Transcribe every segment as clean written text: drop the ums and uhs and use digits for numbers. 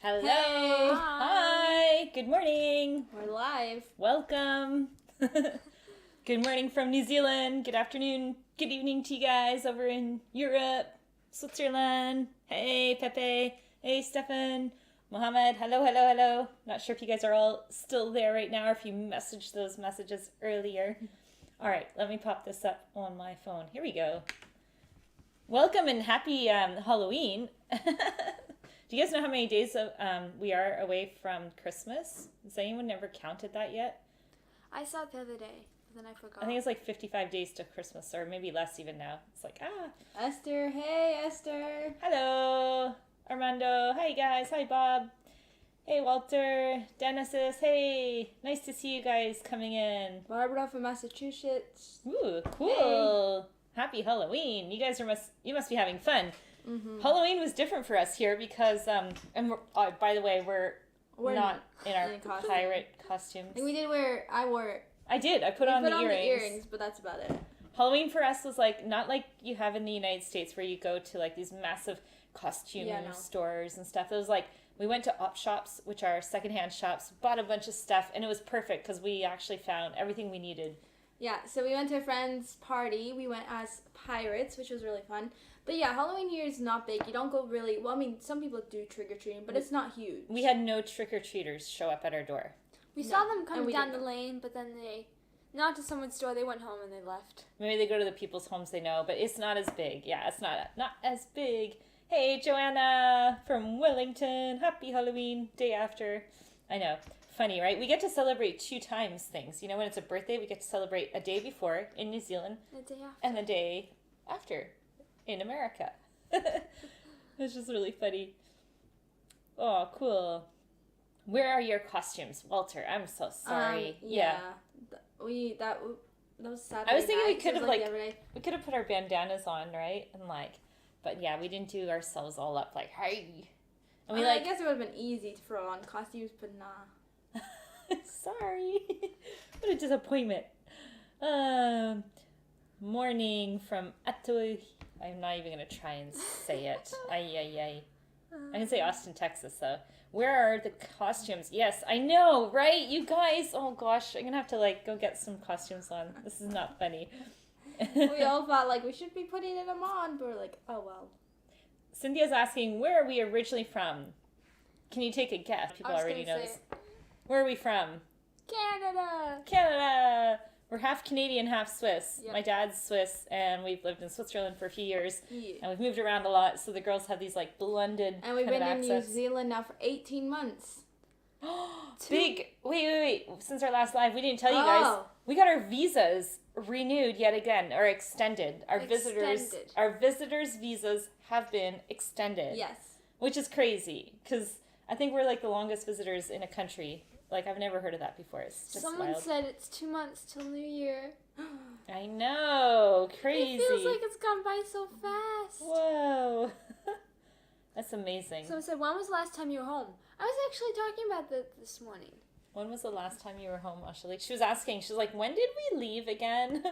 Hello. Hey. Hi. Good morning. We're live. Welcome. Good morning from New Zealand. Good afternoon. Good evening to you guys over in Europe, Switzerland. Hey, Pepe. Hey, Stefan. Mohammed. Hello. Not sure if you guys are all still there right now or if you messaged those messages earlier. All right, let me pop this up on my phone. Here we go. Welcome and happy Halloween. Do you guys know how many days we are away from Christmas? Has anyone ever counted that yet? I saw it the other day, but then I forgot. I think it's like 55 days to Christmas, or maybe less even now. It's like, Esther. Hey, Esther. Hello, Armando. Hi, guys. Hi, Bob. Hey, Walter. Dennis. Hey, nice to see you guys coming in. Barbara from Massachusetts. Ooh, cool. Hey. Happy Halloween. You guys you must be having fun. Mm-hmm. Halloween was different for us here because, and by the way, we're not in our pirate costumes. And I wore it. I did. I put on the earrings, but that's about it. Halloween for us was like, not like you have in the United States where you go to like these massive costume stores and stuff. It was like, we went to op shops, which are secondhand shops, bought a bunch of stuff, and it was perfect because we actually found everything we needed. Yeah, so we went to a friend's party. We went as pirates, which was really fun. But yeah, Halloween here is not big. You don't go really... Well, I mean, some people do trick-or-treating, but it's not huge. We had no trick-or-treaters show up at our door. We saw them coming down the lane, but then they... Not to someone's door, they went home and they left. Maybe they go to the people's homes they know, but it's not as big. Yeah, it's not as big. Hey, Joanna from Wellington. Happy Halloween. Day after. I know. Funny, right? We get to celebrate 2 times things. You know, when it's a birthday, we get to celebrate a day before in New Zealand. The day after. And the day after in America. It's just really funny. Oh, cool. Where are your costumes, Walter? I'm so sorry. That was Saturday. I was thinking night, we could have put our bandanas on, right? And but yeah, we didn't do ourselves all up like, hey. And I guess it would have been easy to throw on costumes, but nah. Sorry. What a disappointment. Morning from Atoy. I'm not even going to try and say it. Ay. I can say Austin, Texas, though. Where are the costumes? Yes, I know, right? You guys. Oh, gosh. I'm going to have to, go get some costumes on. This is not funny. We all thought, we should be putting them on, but we're like, oh, well. Cynthia's asking, where are we originally from? Can you take a guess? People already know this. Where are we from? Canada! We're half Canadian, half Swiss. Yep. My dad's Swiss, and we've lived in Switzerland for a few years. Yeah. And we've moved around a lot, so the girls have these, blended And we've been in New Zealand now for 18 months. Big! Wait. Since our last live, we didn't tell you guys. We got our visas renewed yet again, or extended. Our visitors' visas have been extended. Yes. Which is crazy, because I think we're, the longest visitors in a country. I've never heard of that before. It's just Someone wild. said it's 2 months till New Year. I know. Crazy. It feels like it's gone by so fast. Whoa. That's amazing. Someone said, when was the last time you were home? I was actually talking about that this morning. When was the last time you were home, Ashalik? She was asking. She was like, when did we leave again?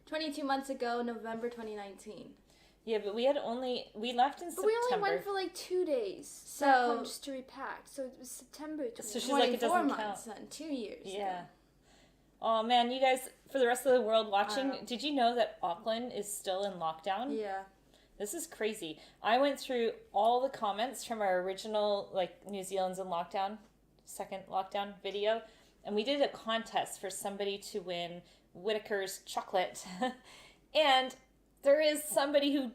22 months ago, November 2019. Yeah, but we left in September. But we only went for 2 days. So just to repack. So it was September 2019. So she's like, it doesn't months count. Then, 2 years. Yeah. Oh man, you guys, for the rest of the world watching, did you know that Auckland is still in lockdown? Yeah. This is crazy. I went through all the comments from our original, New Zealand's in lockdown, second lockdown video, and we did a contest for somebody to win Whitaker's chocolate. And there is somebody who,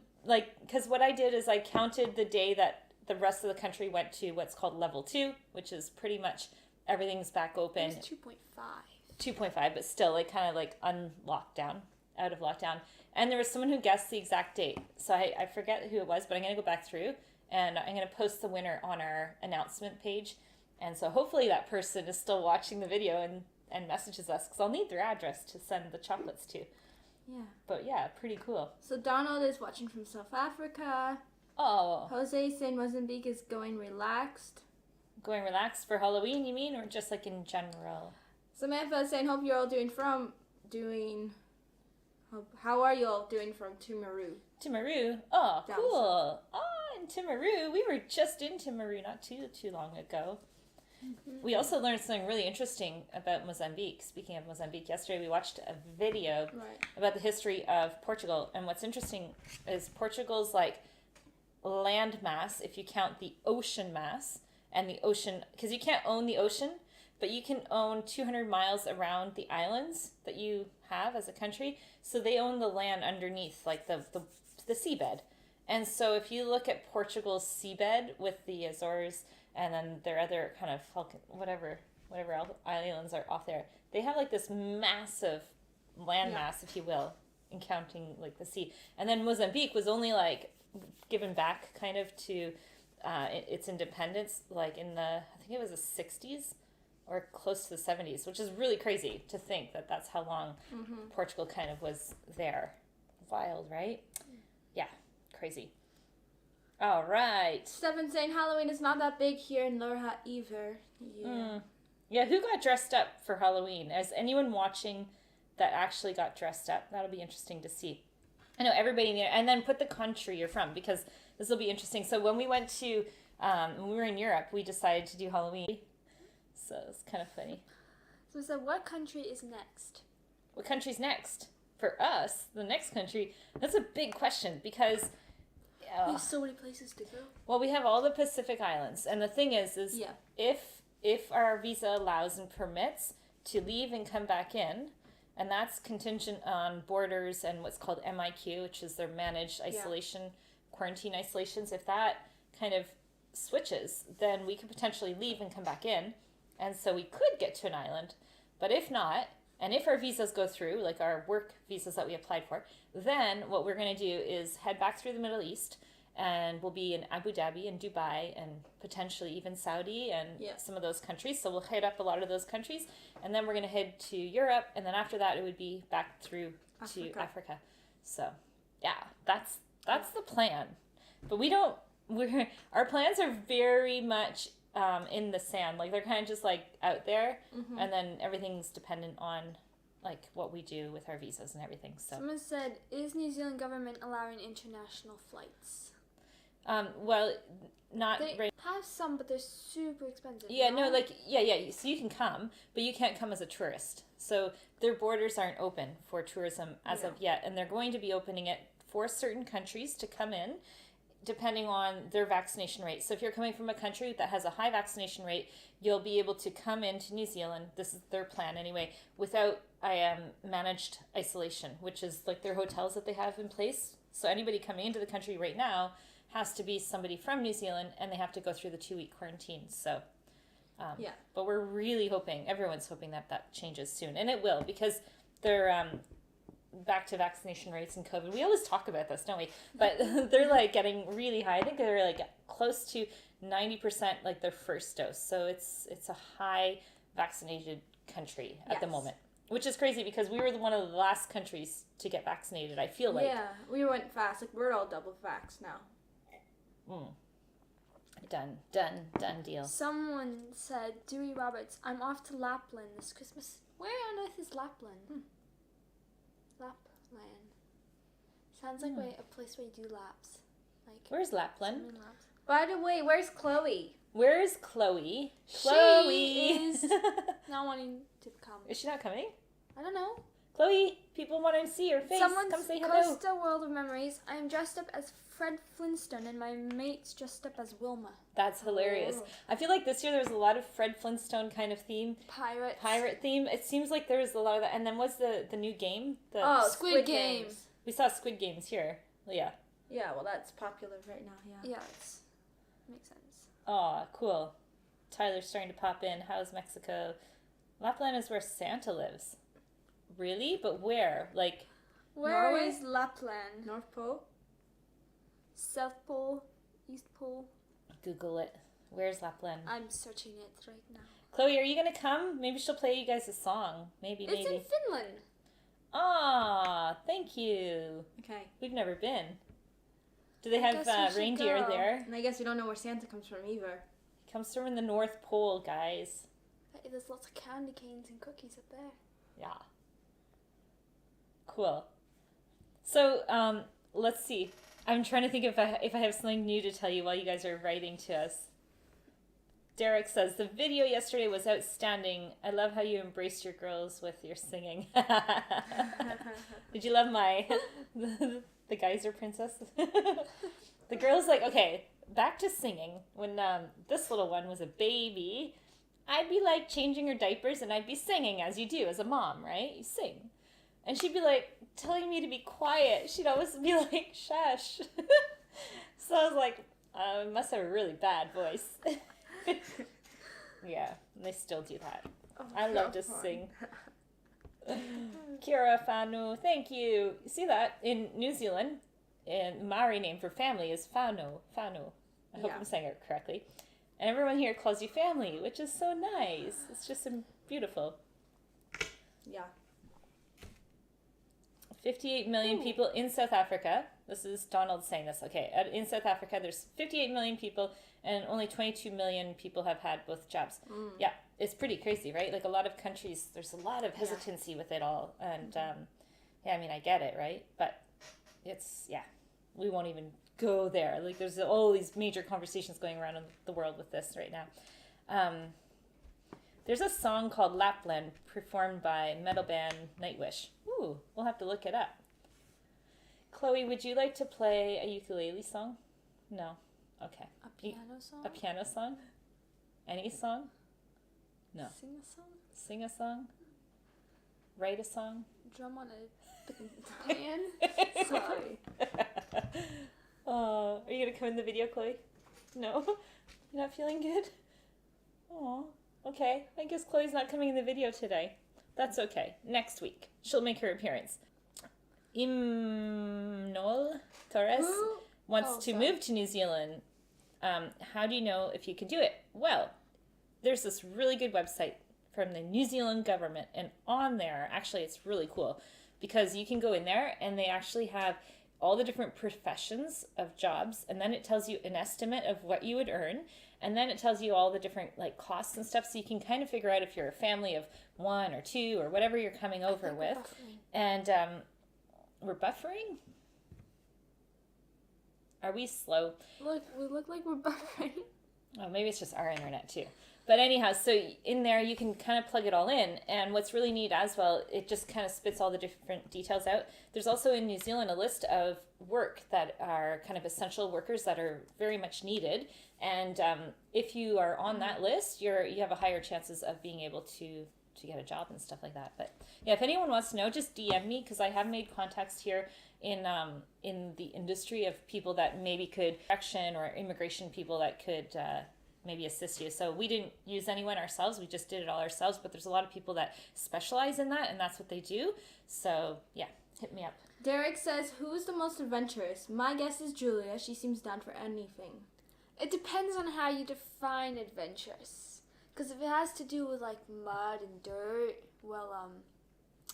because what I did is I counted the day that the rest of the country went to what's called level 2, which is pretty much everything's back open. It was 2.5. 2.5, but still, kind of out of lockdown. And there was someone who guessed the exact date. So I forget who it was, but I'm going to go back through and I'm going to post the winner on our announcement page. And so hopefully that person is still watching the video and messages us, because I'll need their address to send the chocolates to. Yeah. But yeah, pretty cool. So Donald is watching from South Africa. Oh. Jose saying Mozambique is going relaxed. Going relaxed for Halloween, you mean? Or just in general? Samantha saying, hope you're all how are you all doing from Timaru? Timaru? Oh, cool. South. Oh, in Timaru. We were just in Timaru not too long ago. Mm-hmm. We also learned something really interesting about Mozambique. Speaking of Mozambique, yesterday we watched a video about the history of Portugal. And what's interesting is Portugal's like land mass, if you count the ocean mass and the ocean, because you can't own the ocean, but you can own 200 miles around the islands that you have as a country. So they own the land underneath, like the seabed. And so if you look at Portugal's seabed with the Azores and then their other kind of whatever islands are off there, they have like this massive landmass, if you will, in counting like the sea. And then Mozambique was only like given back kind of to its independence, like in I think it was the 60s or close to the 70s, which is really crazy to think that that's how long Portugal kind of was there. Wild, right? Yeah, crazy. All right. Stephen saying Halloween is not that big here in Lorha either. Yeah. Yeah, who got dressed up for Halloween? Is anyone watching that actually got dressed up? That'll be interesting to see. I know everybody in there, and then put the country you're from, because this will be interesting. So when we went to, when we were in Europe, we decided to do Halloween. So it's kind of funny. So what country is next? What country's next? For us, the next country, that's a big question, because there's so many places to go. Well, we have all the Pacific Islands, and the thing is if our visa allows and permits to leave and come back in, and that's contingent on borders and what's called MIQ, which is their managed isolation, quarantine isolations. If that kind of switches, then we could potentially leave and come back in, and so we could get to an island. But if not, and if our visas go through, like our work visas that we applied for, then what we're going to do is head back through the Middle East, and we'll be in Abu Dhabi and Dubai and potentially even Saudi and some of those countries. So we'll hit up a lot of those countries, and then we're going to head to Europe, and then after that it would be back through to Africa. So yeah, that's the plan. But our plans are very much in the sand. Like they're kind of just like out there, and then everything's dependent on like what we do with our visas and everything. So someone said, is New Zealand government allowing international flights? Well, not they right. have some, but they're super expensive. Yeah, no, like so you can come, but you can't come as a tourist. So their borders aren't open for tourism as of yet, and they're going to be opening it for certain countries to come in, depending on their vaccination rate. So if you're coming from a country that has a high vaccination rate, you'll be able to come into New Zealand, this is their plan anyway, without managed isolation, which is like their hotels that they have in place. So anybody coming into the country right now has to be somebody from New Zealand, and they have to go through the 2-week quarantine. So but we're really hoping, everyone's hoping that changes soon, and it will, because they're back to vaccination rates and COVID. We always talk about this, don't we? But they're like getting really high. I think they're like close to 90% like their first dose. So it's a high vaccinated country at the moment, which is crazy because we were one of the last countries to get vaccinated, I feel like. Yeah, we went fast. Like we're all double vaxxed now. Done deal. Someone said, Dewey Roberts, I'm off to Lapland this Christmas. Where on earth is Lapland? Lapland. Sounds like a place where you do laps. Like where's Lapland? Laps. By the way, where's Chloe? Where's Chloe? She is not wanting to come. Is she not coming? I don't know. Chloe, people want to see your face. Come say hello. Costa World of Memories. I am dressed up as Fred Flintstone and my mate's dressed up as Wilma. That's hilarious. I feel like this year there was a lot of Fred Flintstone kind of theme. Pirate theme. It seems like there was a lot of that. And then what's the new game? Squid Games. We saw Squid Games here. Yeah. Yeah, well that's popular right now, Yeah, makes sense. Oh, cool. Tyler's starting to pop in. How's Mexico? Lapland is where Santa lives. Really? But where? Like where Norway? is Lapland? North Pole? South Pole? East Pole? Google it. Where's Lapland? I'm searching it right now. Chloe, are you going to come? Maybe she'll play you guys a song. Maybe. It's in Finland. Ah, thank you. Okay. We've never been. Do they have reindeer there? And I guess you don't know where Santa comes from either. He comes from the North Pole, guys. There's lots of candy canes and cookies up there. Yeah. Cool. So, let's see. I'm trying to think if I have something new to tell you while you guys are writing to us. Derek says, the video yesterday was outstanding. I love how you embraced your girls with your singing. Did you love the geyser princess? The girls okay, back to singing. When this little one was a baby, I'd be like changing her diapers and I'd be singing as you do as a mom, right? You sing. And she'd be like telling me to be quiet. She'd always be like, shush. So I was like, I must have a really bad voice. Yeah, and they still do that. Oh, I love to sing. Kira Fanu, thank you. You see that? In New Zealand, Maori name for family is Fano. Fano. I hope I'm saying it correctly. And everyone here calls you family, which is so nice. It's just beautiful. Yeah. 58 million people in South Africa. This is Donald saying this. Okay, in South Africa, there's 58 million people, and only 22 million people have had both jabs. Yeah, it's pretty crazy, right? Like a lot of countries, there's a lot of hesitancy with it all. And yeah, I mean, I get it, right? But it's, we won't even go there. Like there's all these major conversations going around in the world with this right now. There's a song called Lapland performed by metal band Nightwish. Ooh, we'll have to look it up. Chloe, would you like to play a ukulele song? No. Okay. A piano song? A piano song? Any song? No. Sing a song? Sing a song? Write a song? Drum on a pan? Sorry. Oh, are you going to come in the video, Chloe? No? You're not feeling good? Oh, okay. I guess Chloe's not coming in the video today. That's okay. Next week, she'll make her appearance. Imnol Torres wants to move to New Zealand. How do you know if you can do it? Well, there's this really good website from the New Zealand government, and on there, actually, it's really cool because you can go in there and they actually have all the different professions of jobs, and then it tells you an estimate of what you would earn, and then it tells you all the different costs and stuff, so you can kind of figure out if you're a family of 1 or 2 or whatever you're coming over with. And we're buffering? Are we slow? Look, we look like we're buffering. Oh, maybe it's just our internet too. But anyhow, so in there you can kind of plug it all in, and what's really neat as well, it just kind of spits all the different details out. There's also in New Zealand a list of work that are kind of essential workers that are very much needed, and if you are on that list, you have a higher chances of being able to get a job and stuff like that. But yeah, if anyone wants to know, just DM me, because I have made contacts here in the industry of people that maybe could, action or immigration people that could maybe assist you. So we didn't use anyone ourselves, we just did it all ourselves, but there's a lot of people that specialize in that, and that's what they do. So yeah, hit me up. Derek says, who's the most adventurous? My guess is Julia. She seems down for anything. It depends on how you define adventurous. Because if it has to do with mud and dirt, well,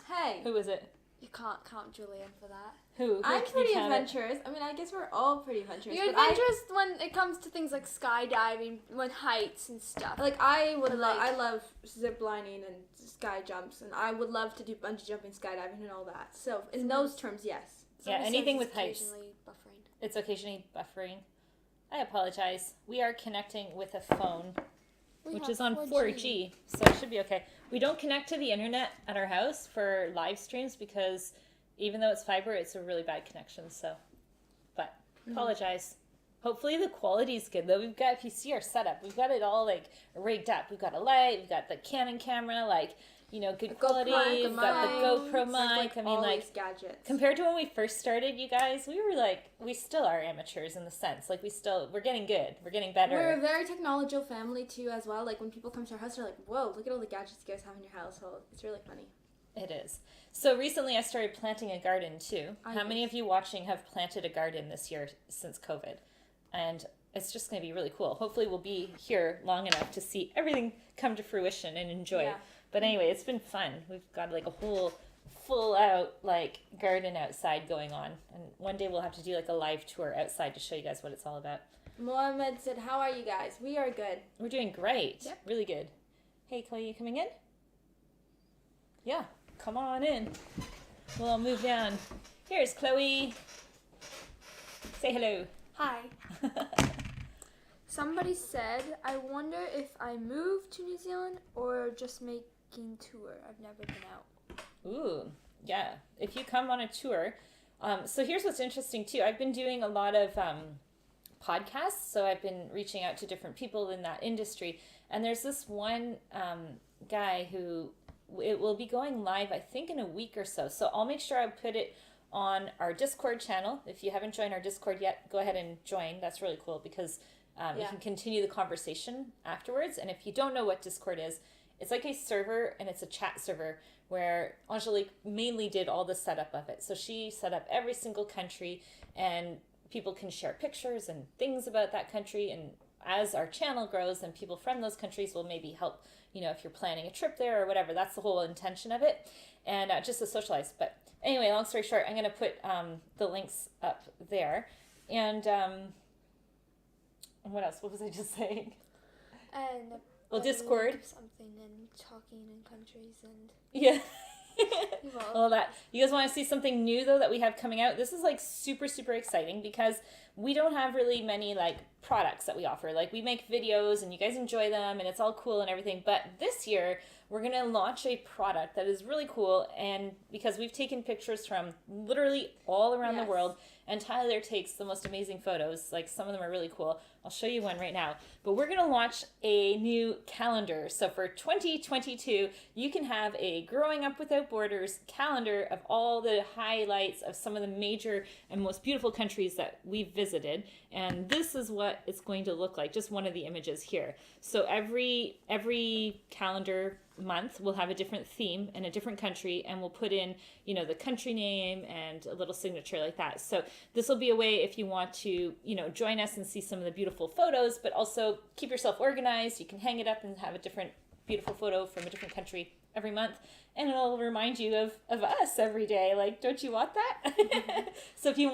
Hey. Who is it? you can't count Julian for that. Who I'm can you pretty count it? adventurous. I mean, I guess we're all pretty adventurous. You're but adventurous when it comes to things like skydiving, when heights and stuff. I love zip lining and sky jumps, and I would love to do bungee jumping, skydiving, and all that. So in those terms, yes. Yeah, anything with heights. Occasionally buffering. It's occasionally buffering. I apologize. We are connecting with a phone, which is on 4G, so it should be okay. We don't connect to the internet at our house for live streams because even though it's fiber, it's a really bad connection. So, but apologize. Hopefully the quality is good though. We've got, if you see our setup, we've got it all rigged up. We've got a light, we've got the Canon camera, good quality. We've got the GoPro mic. I mean, these gadgets. Compared to when we first started, you guys, we were we still are amateurs in the sense. We're getting good. We're getting better. We're a very technological family too, as well. When people come to our house, they're like, "Whoa, look at all the gadgets you guys have in your household." It's really funny. It is. So recently I started planting a garden too. How many of you watching have planted a garden this year since COVID? And it's just going to be really cool. Hopefully we'll be here long enough to see everything come to fruition and enjoy. Yeah. But anyway, it's been fun. We've got a whole full out garden outside going on. And one day we'll have to do a live tour outside to show you guys what it's all about. Mohammed said, "How are you guys? We are good." We're doing great. Yep. Really good. Hey, Chloe, you coming in? Yeah, come on in. We'll all move down. Here's Chloe. Say hello. Hi. Somebody said, I wonder if I move to New Zealand or just making tour. I've never been out. Ooh, yeah. If you come on a tour, so here's what's interesting too. I've been doing a lot of podcasts, so I've been reaching out to different people in that industry, and there's this one guy who it will be going live, I think, in a week or so. So I'll make sure I put it on our Discord channel. If you haven't joined our Discord yet, go ahead and join. That's really cool because you can continue the conversation afterwards. And if you don't know what Discord is, it's like a server, and it's a chat server where Angelique mainly did all the setup of it. So she set up every single country, and people can share pictures and things about that country. And as our channel grows, then people from those countries will maybe help, if you're planning a trip there or whatever. That's the whole intention of it, and just to socialize. But anyway, long story short, I'm going to put the links up there. And what else? What was I just saying? And Well, Discord. Something and talking in countries and Yeah. well, All that. You guys want to see something new though that we have coming out? This is like super, super exciting because we don't have really many like products that we offer. Like we make videos and you guys enjoy them and it's all cool and everything. But this year we're going to launch a product that is really cool, and because we've taken pictures from literally all around the world, and Tyler takes the most amazing photos. Like some of them are really cool. I'll show you one right now. But we're going to launch a new calendar. So for 2022, you can have a Growing Up Without Borders calendar of all the highlights of some of the major and most beautiful countries that we've visited. And this is what it's going to look like. Just one of the images here. So every calendar month we'll have a different theme in a different country, and we'll put in the country name and a little signature like that. So this will be a way if you want to join us and see some of the beautiful photos, but also keep yourself organized. You can hang it up and have a different beautiful photo from a different country every month, and it'll remind you of us every day. Like, don't you want that? So if you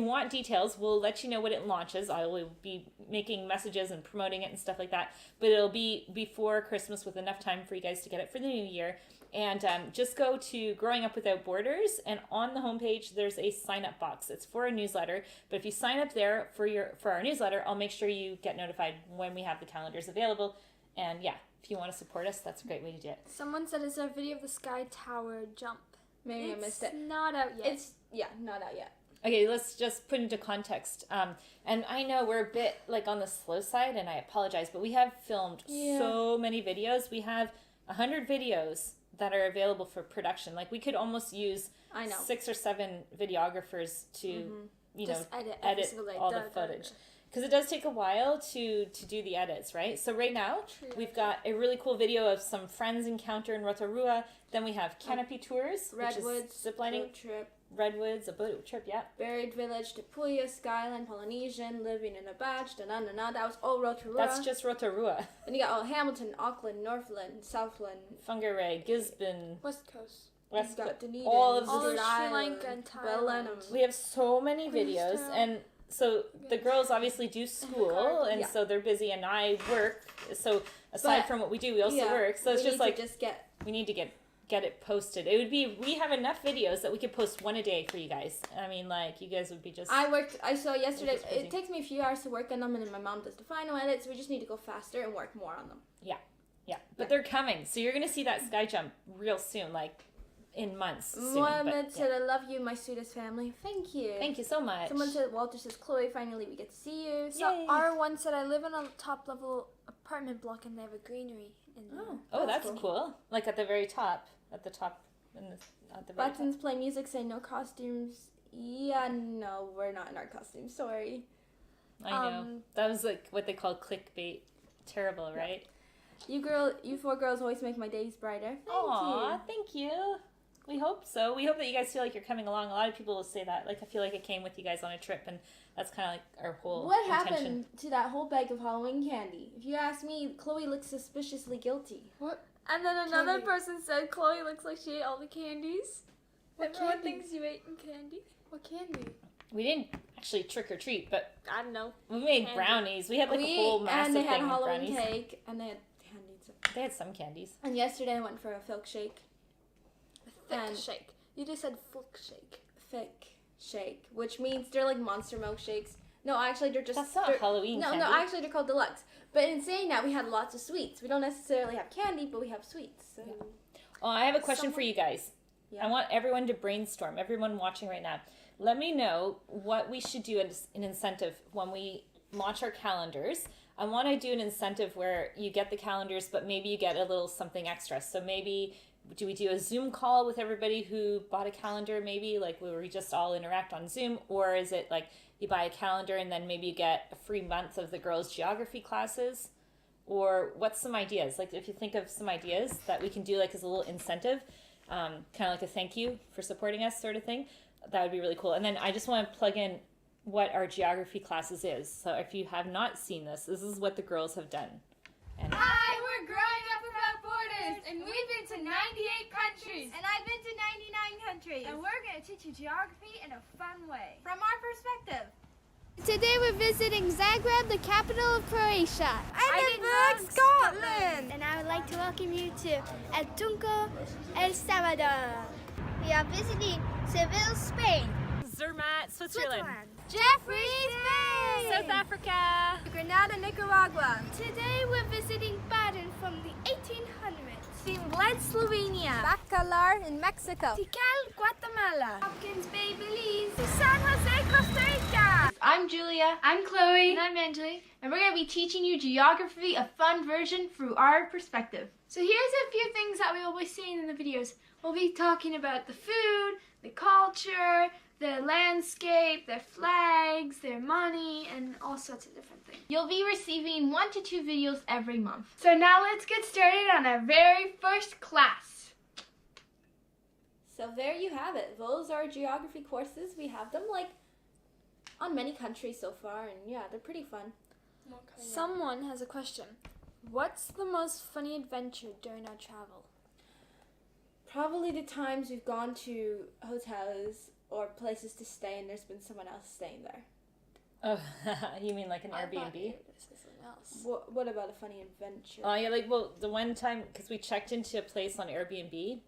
want details, we'll let you know when it launches. I will be making messages and promoting it and stuff like that, but it'll be before Christmas with enough time for you guys to get it for the new year. And just go to Growing Up Without Borders, and on the homepage there's a sign up box. It's for a newsletter, but if you sign up there for our newsletter, I'll make sure you get notified when we have the calendars available. And yeah, if you want to support us, that's a great way to do it. Someone said it's a video of the Sky Tower jump. Maybe I missed it. It's not out yet. Not out yet. Okay, let's just put into context. And I know we're a bit like on the slow side, and I apologize, but we have filmed so many videos. We have 100 videos that are available for production. Like we could almost use 6 or 7 videographers to edit all the footage. Because it does take a while to do the edits, right? So right now, we've got a really cool video of some friends encounter in Rotorua. Then we have canopy tours, Redwoods, ziplining, trip. Redwoods, a boat trip, yeah. Buried Village, Te Puia, Skyline, Polynesian, Living in a Batch, da-na-na-na. That was all Rotorua. That's just Rotorua. Then you got all Hamilton, Auckland, Northland, Southland. Whangarei, Gisborne. West Coast. West Got Dunedin, all of Sri Island, Lanka and Thailand. We have so many videos, and so the girls obviously do school, and so they're busy, and I work. So aside from what we do, we also work. So it's just like we need to get it posted. We have enough videos that we could post one a day for you guys. I mean, like you guys would be just. I saw yesterday. It takes me a few hours to work on them, and then my mom does the final edits. We just need to go faster and work more on them. Yeah, but they're coming, so you're gonna see that sky jump real soon, like in months. Mohammed said, "I love you, my sweetest family." Thank you. Thank you so much. Someone said, Walter says, "Chloe, finally we get to see you." So R1 said, "I live in a top level apartment block and they have a greenery in there." Oh, that's cool. Like at the very top, at the very Buttons play music, say no costumes. Yeah, no, we're not in our costumes. Sorry. I know. That was like what they call clickbait. Terrible, right? You 4 girls always make my days brighter. Thank you. We hope so. We hope that you guys feel like you're coming along. A lot of people will say that. Like, I feel like I came with you guys on a trip, and that's kind of like our whole What intention. happened to that whole bag of Halloween candy? If you ask me, Chloe looks suspiciously guilty. What? And then another person said, Chloe looks like she ate all the candies. Everyone thinks you ate candy. What candy? We didn't actually trick or treat, but I don't know. we made brownies. We had like a whole massive thing. And they had thing Halloween of brownies. cake, and they had candies. They had some candies. And yesterday I went for a milk shake. Thick shake. You just said flick shake. Thick. shake, which means they're like monster milkshakes. No, actually, they're just... That's not they're, Halloween No, candy. no, actually, they're called deluxe. But in saying that, we had lots of sweets. We don't necessarily have candy, but we have sweets. So. Yeah. Oh, I have a question for you guys. Yeah. I want everyone to brainstorm, everyone watching right now. Let me know what we should do as an incentive when we launch our calendars. I want to do an incentive where you get the calendars, but maybe you get a little something extra. So maybe, do we do a Zoom call with everybody who bought a calendar, maybe, like where we just all interact on Zoom? Or is it like you buy a calendar and then maybe you get a free month of the girls' geography classes? Or what's some ideas? Like if you think of some ideas that we can do like as a little incentive, kind of like a thank you for supporting us sort of thing, that would be really cool. And then I just want to plug in what our geography classes is. So if you have not seen this, this is what the girls have done. And Hi, we're Growing Up Without Borders, and we've been to 98 countries. And I've been to 99 countries. And we're going to teach you geography in a fun way. From our perspective. Today we're visiting Zagreb, the capital of Croatia. Edinburgh, Scotland. And I would like to welcome you to Tunco, El Salvador. We are visiting Seville, Spain. Zermatt, Switzerland. Jeffreys Bay. South Africa. Grenada, Nicaragua. Today we're visiting Baden from the 1800s. Finland, Slovenia. Bacalar in Mexico. Tikal, Guatemala. Hopkins Bay, Belize. San Jose, Costa Rica. I'm Julia. I'm Chloe. And I'm Anjali. And we're going to be teaching you geography, a fun version through our perspective. So here's a few things that we will be seeing in the videos. We'll be talking about the food, the culture, the landscape, their flags, their money, and all sorts of different things. You'll be receiving 1 to 2 videos every month. So now let's get started on our very first class. So there you have it. Those are geography courses. We have them like on many countries so far, and yeah, they're pretty fun. Someone has a question. What's the most funny adventure during our travel? Probably the times we've gone to hotels or places to stay and there's been someone else staying there. Oh, you mean like an I thought Airbnb? you were gonna say something else. What about a funny adventure Oh, yeah, like, well, the one time, because we checked into a place on Airbnb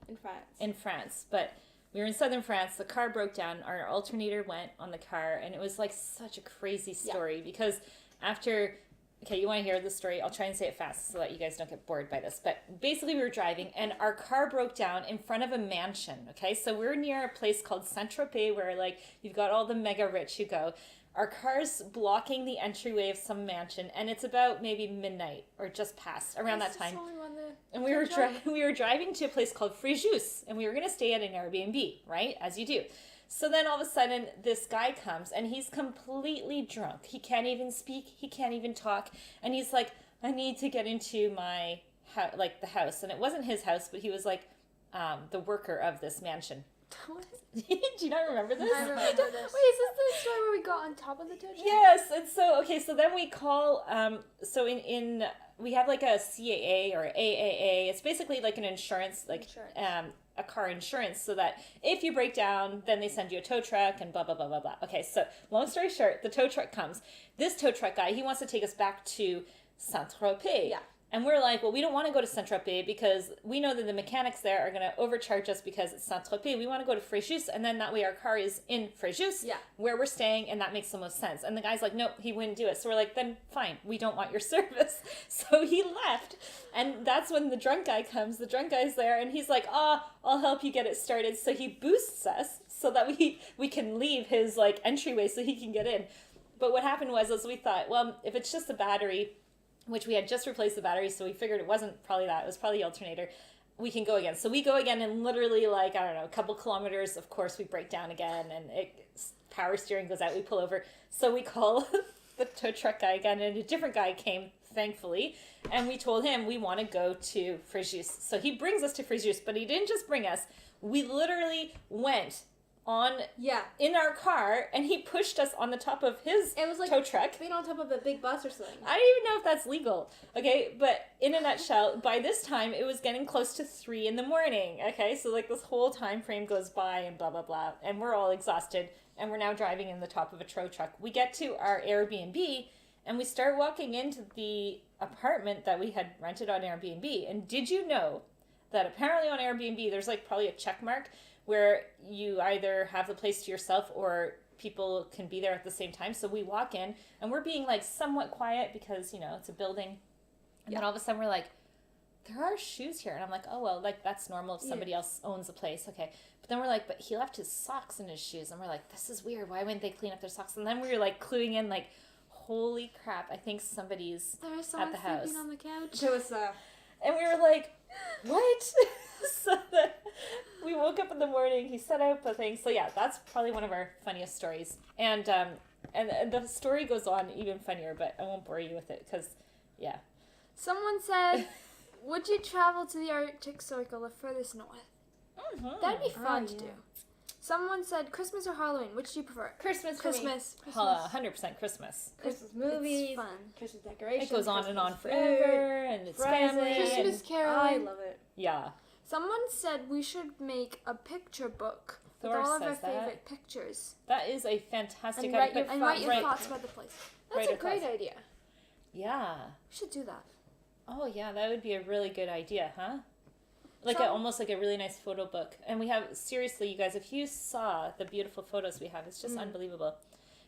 in France? but we were in southern France, the car broke down, our alternator went on the car, and it was like such a crazy story because after... Okay, you want to hear the story? I'll try and say it fast so that you guys don't get bored by this. But basically we were driving and our car broke down in front of a mansion, okay? So we're near a place called Saint-Tropez where like you've got all the mega rich who go. Our car's blocking the entryway of some mansion and it's about maybe midnight or just past, around that time. And we were driving to a place called Fréjus and we were going to stay at an Airbnb, right? As you do. So then all of a sudden, this guy comes, and he's completely drunk. He can't even speak. He can't even talk. And he's like, I need to get into my, the house. And it wasn't his house, but he was like the worker of this mansion. Do you not remember this? I remember this. Wait, is this the story where we got on top of the tow truck? Yes. And so, okay, so then we call, we have like a CAA or AAA. It's basically like an insurance, a car insurance, so that if you break down, then they send you a tow truck and blah, blah, blah, blah, blah. Okay, so long story short, the tow truck comes. This tow truck guy, he wants to take us back to Saint-Tropez. Yeah. And we're like, well, we don't want to go to Saint-Tropez because we know that the mechanics there are going to overcharge us because it's Saint-Tropez. We want to go to Fréjus, and then that way our car is in Fréjus, where we're staying, and that makes the most sense. And the guy's like, nope, he wouldn't do it. So we're like, then fine, we don't want your service. So he left, and that's when the drunk guy comes. The drunk guy's there, and he's like, I'll help you get it started. So he boosts us so that we can leave his like entryway so he can get in. But what happened was we thought, well, if it's just a battery, which we had just replaced the battery, so we figured it wasn't probably that. It was probably the alternator. We can go again. So we go again, and literally, like, I don't know, a couple kilometers, of course, we break down again, and power steering goes out. We pull over. So we call the tow truck guy again, and a different guy came, thankfully, and we told him we want to go to Fréjus. So he brings us to Fréjus, but he didn't just bring us. We literally went in our car, and he pushed us on the top of his tow truck. Being on top of a big bus or something. I don't even know if that's legal. Okay, but in a nutshell, by this time it was getting close to 3 a.m. Okay, so like this whole time frame goes by and blah blah blah, and we're all exhausted, and we're now driving in the top of a tow truck. We get to our Airbnb, and we start walking into the apartment that we had rented on Airbnb. And did you know that apparently on Airbnb there's like probably a check mark where you either have the place to yourself or people can be there at the same time. So we walk in and we're being like somewhat quiet because, you know, it's a building. And then all of a sudden we're like, there are shoes here. And I'm like, oh, well, like that's normal if somebody else owns a place. Okay. But then we're like, but he left his socks in his shoes. And we're like, this is weird. Why wouldn't they clean up their socks? And then we were like cluing in like, holy crap, I think somebody's There was at someone the house. sleeping on the couch. There was And we were like, what? So then we woke up in the morning, he set out the thing. So yeah, that's probably one of our funniest stories. And the story goes on even funnier, but I won't bore you with it because, yeah. Someone said, would you travel to the Arctic Circle or furthest north? Mm-hmm. That'd be fun to do. Someone said Christmas or Halloween. Which do you prefer? Christmas for me. Christmas. 100% Christmas. Christmas movies. It's fun. Christmas decorations. It goes on and on Christmas forever, and it's family. presents. Christmas And, caroling. I love it. yeah. Someone said we should make a picture book with Thor all of our says that. favorite pictures. That is a fantastic And write idea. your And write your right- thoughts about the place. That's Right a great across. idea. Yeah. We should do that. Oh, yeah, that would be a really good idea, huh? Like almost like a really nice photo book. And we have, seriously, you guys, if you saw the beautiful photos we have, it's just unbelievable.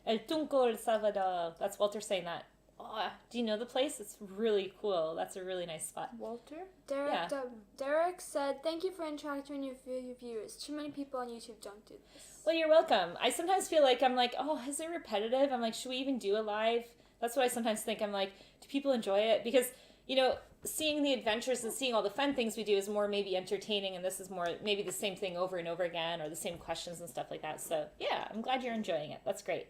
El Tunco, El Salvador. That's Walter saying that. Oh, do you know the place? It's really cool. That's a really nice spot. Walter? Derek said, thank you for interacting with your viewers. Too many people on YouTube don't do this. Well, you're welcome. I sometimes feel like I'm like, oh, is it repetitive? I'm like, should we even do a live? That's what I sometimes think. I'm like, do people enjoy it? Because, you know, seeing the adventures and seeing all the fun things we do is more maybe entertaining, and this is more maybe the same thing over and over again, or the same questions and stuff like that. So, yeah, I'm glad you're enjoying it. That's great.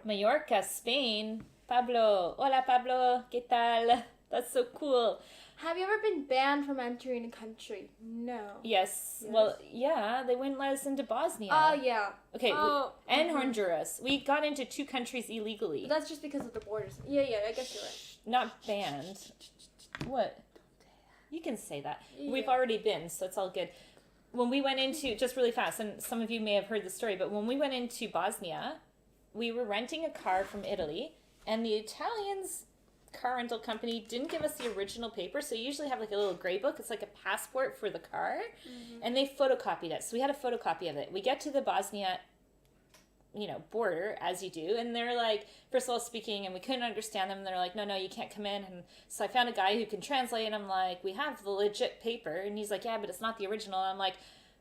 Mallorca, Spain. Pablo. Hola, Pablo. ¿Qué tal? That's so cool. Have you ever been banned from entering a country? No. Yes. Well, yeah, they wouldn't let us into Bosnia. Oh, yeah. Okay, Oh. and Honduras. We got into 2 countries illegally. But that's just because of the borders. Yeah, I guess you're right. Not banned. What? You can say that. We've Yeah. already been, so it's all good. When we went into, just really fast, and some of you may have heard the story, but when we went into Bosnia, we were renting a car from Italy, and the Italians' car rental company didn't give us the original paper, so you usually have like a little gray book. It's like a passport for the car, and they photocopied it. So we had a photocopy of it. We get to the Bosnia, border, as you do, and they're like, first of all, speaking, and we couldn't understand them, and they're like, no, you can't come in. And so I found a guy who can translate, and I'm like, we have the legit paper, and he's like, yeah, but it's not the original. And I'm like,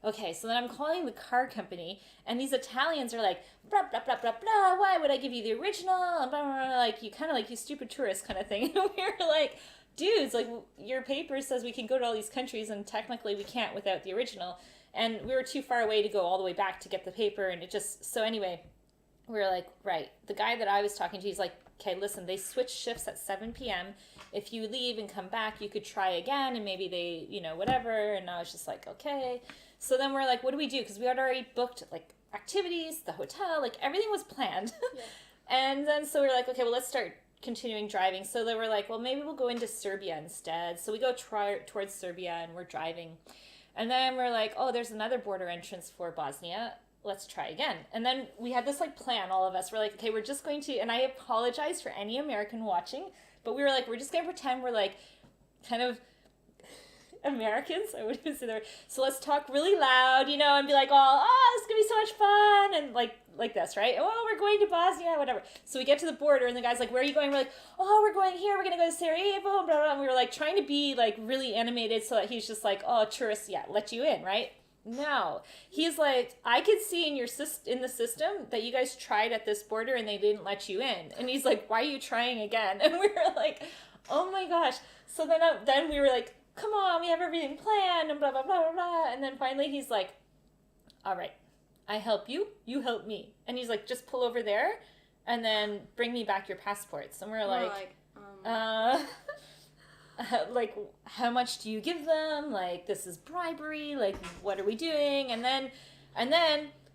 okay. So then I'm calling the car company, and these Italians are like, blah, blah, blah, blah, blah, why would I give you the original? And blah, blah, blah, like, you stupid tourist kind of thing. And we were like, dudes, like, your paper says we can go to all these countries, and technically we can't without the original. And we were too far away to go all the way back to get the paper, and it just, so anyway, we were like, right. The guy that I was talking to, he's like, okay, listen, they switch shifts at 7 p.m. If you leave and come back, you could try again, and maybe they, whatever. And I was just like, okay. So then we're like, what do we do? Because we had already booked, like, activities, the hotel, like, everything was planned. Yeah. And then so we're like, okay, well, let's start continuing driving. So they were like, well, maybe we'll go into Serbia instead. So we go towards Serbia, and we're driving. And then we're like, oh, there's another border entrance for Bosnia. Let's try again. And then we had this like plan, all of us. We're like, okay, we're just going to, and I apologize for any American watching, but we were like, we're just going to pretend we're like kind of Americans. I wouldn't even say that. So let's talk really loud, and be like, oh, this is going to be so much fun. And like this, right? Oh, we're going to Bosnia, whatever. So we get to the border, and the guy's like, where are you going? We're like, oh, we're going here. We're going to go to Sarajevo, blah, blah, blah. And we were like trying to be like really animated so that he's just like, oh, tourists, yeah, let you in, right? No, he's like, I could see in the system that you guys tried at this border and they didn't let you in. And he's like, why are you trying again? And we were like, oh my gosh. So then we were like, come on, we have everything planned and blah, blah, blah, blah, blah. And then finally he's like, all right, I help you, you help me. And he's like, just pull over there and then bring me back your passports. And we're like, like, how much do you give them? Like, this is bribery. Like, what are we doing? And then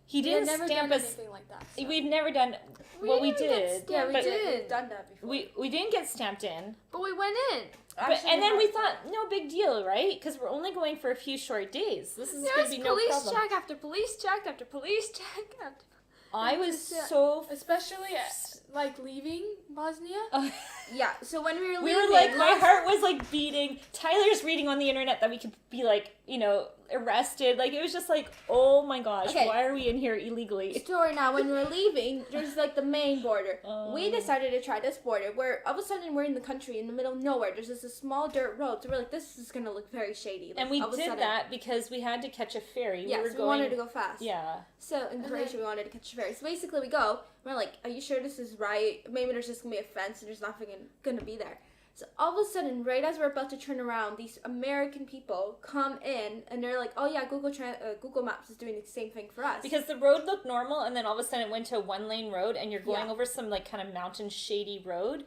he didn't stamp us. Anything like that. So. We've never done. Well, we did. Yeah, we but did. We've done that before. We didn't get stamped in. But we went in. And then we thought, no big deal, right? Because we're only going for a few short days. This is going to be no police problem. check after police check after police check after. I was so especially like leaving Bosnia. yeah, so when we were We leaving, were like, my heart was like beating. Tyler's reading on the internet that we could be like, arrested. Like, it was just like, oh my gosh, Okay. why are we in here illegally? story now, when we were leaving, there's like the main border. We decided to try this border where all of a sudden we're in the country in the middle of nowhere. There's just a small dirt road. So we're like, this is going to look very shady. Like, And we all of a did sudden- that because we had to catch a ferry. Yes, we were we going. wanted to go fast. Yeah. So in Croatia, we wanted to catch a ferry. So basically, we go. We're like, "Are you sure this is right? Maybe there's just gonna be a fence, and there's nothing gonna be there." So all of a sudden, right as we're about to turn around, these American people come in, and they're like, "Oh yeah, Google Maps is doing the same thing for us." Because the road looked normal, and then all of a sudden it went to a 1-lane road, and you're going Yeah. over some like kind of mountain shady road.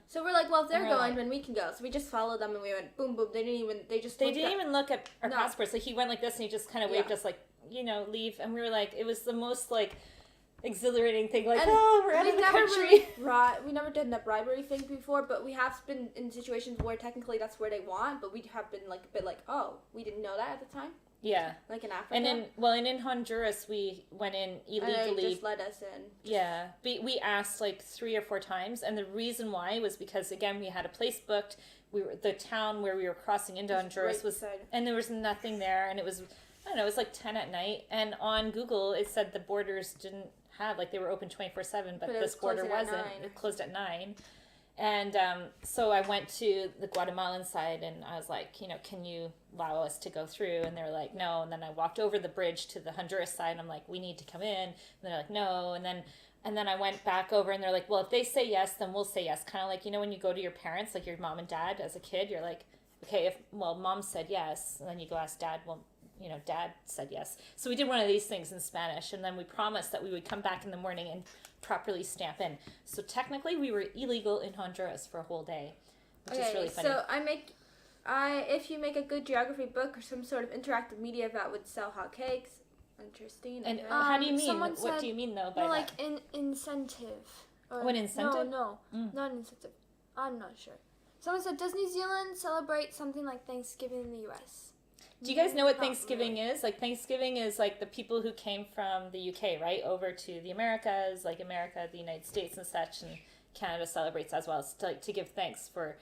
So we're like, "Well, if they're And we're going, like- then we can go." So we just followed them, and we went boom, boom. They They didn't even look at our No. passports. Like, he went like this, and he just kind of waved Yeah. us like, leave. And we were like, it was the most like exhilarating thing. Like, And we're out of the never country. we never did that bribery thing before, but we have been in situations where technically that's where they want, but we have been like a bit like, "Oh, we didn't know that at the time," Yeah. like in Africa. And in Honduras, we went in and they illegally. just let us in. Yeah, we asked like 3 or 4 times, and the reason why was because again we had a place booked. The town where we were crossing into Honduras right was, beside. and there was nothing there, and it was, I don't know, it was like 10 at night, and on Google it said the borders didn't have, like, they were open 24/7, but But it this was border closing at wasn't. 9. It closed at 9, and so I went to the Guatemalan side, and I was like, can you allow us to go through? And they're like, no. And then I walked over the bridge to the Honduras side, and I'm like, we need to come in. And they're like, no. And then I went back over, and they're like, well, if they say yes, then we'll say yes. Kind of like, when you go to your parents, like your mom and dad as a kid, you're like, okay, mom said yes, and then you go ask dad, well, dad said yes. So we did one of these things in Spanish, and then we promised that we would come back in the morning and properly stamp in. So technically we were illegal in Honduras for a whole day, which is really funny. So if you make a good geography book or some sort of interactive media that would sell hotcakes, interesting. And okay. how do you mean? someone What said- do you mean, though, by No, that? like an incentive. Or, What, incentive? No, not an incentive. I'm not sure. Someone said, does New Zealand celebrate something like Thanksgiving in the U.S.? Do you guys know what Not Thanksgiving is? Like, Thanksgiving is like the people who came from the UK, right, over to the Americas, like America, the United States and such, and Canada celebrates as well. It's to give thanks for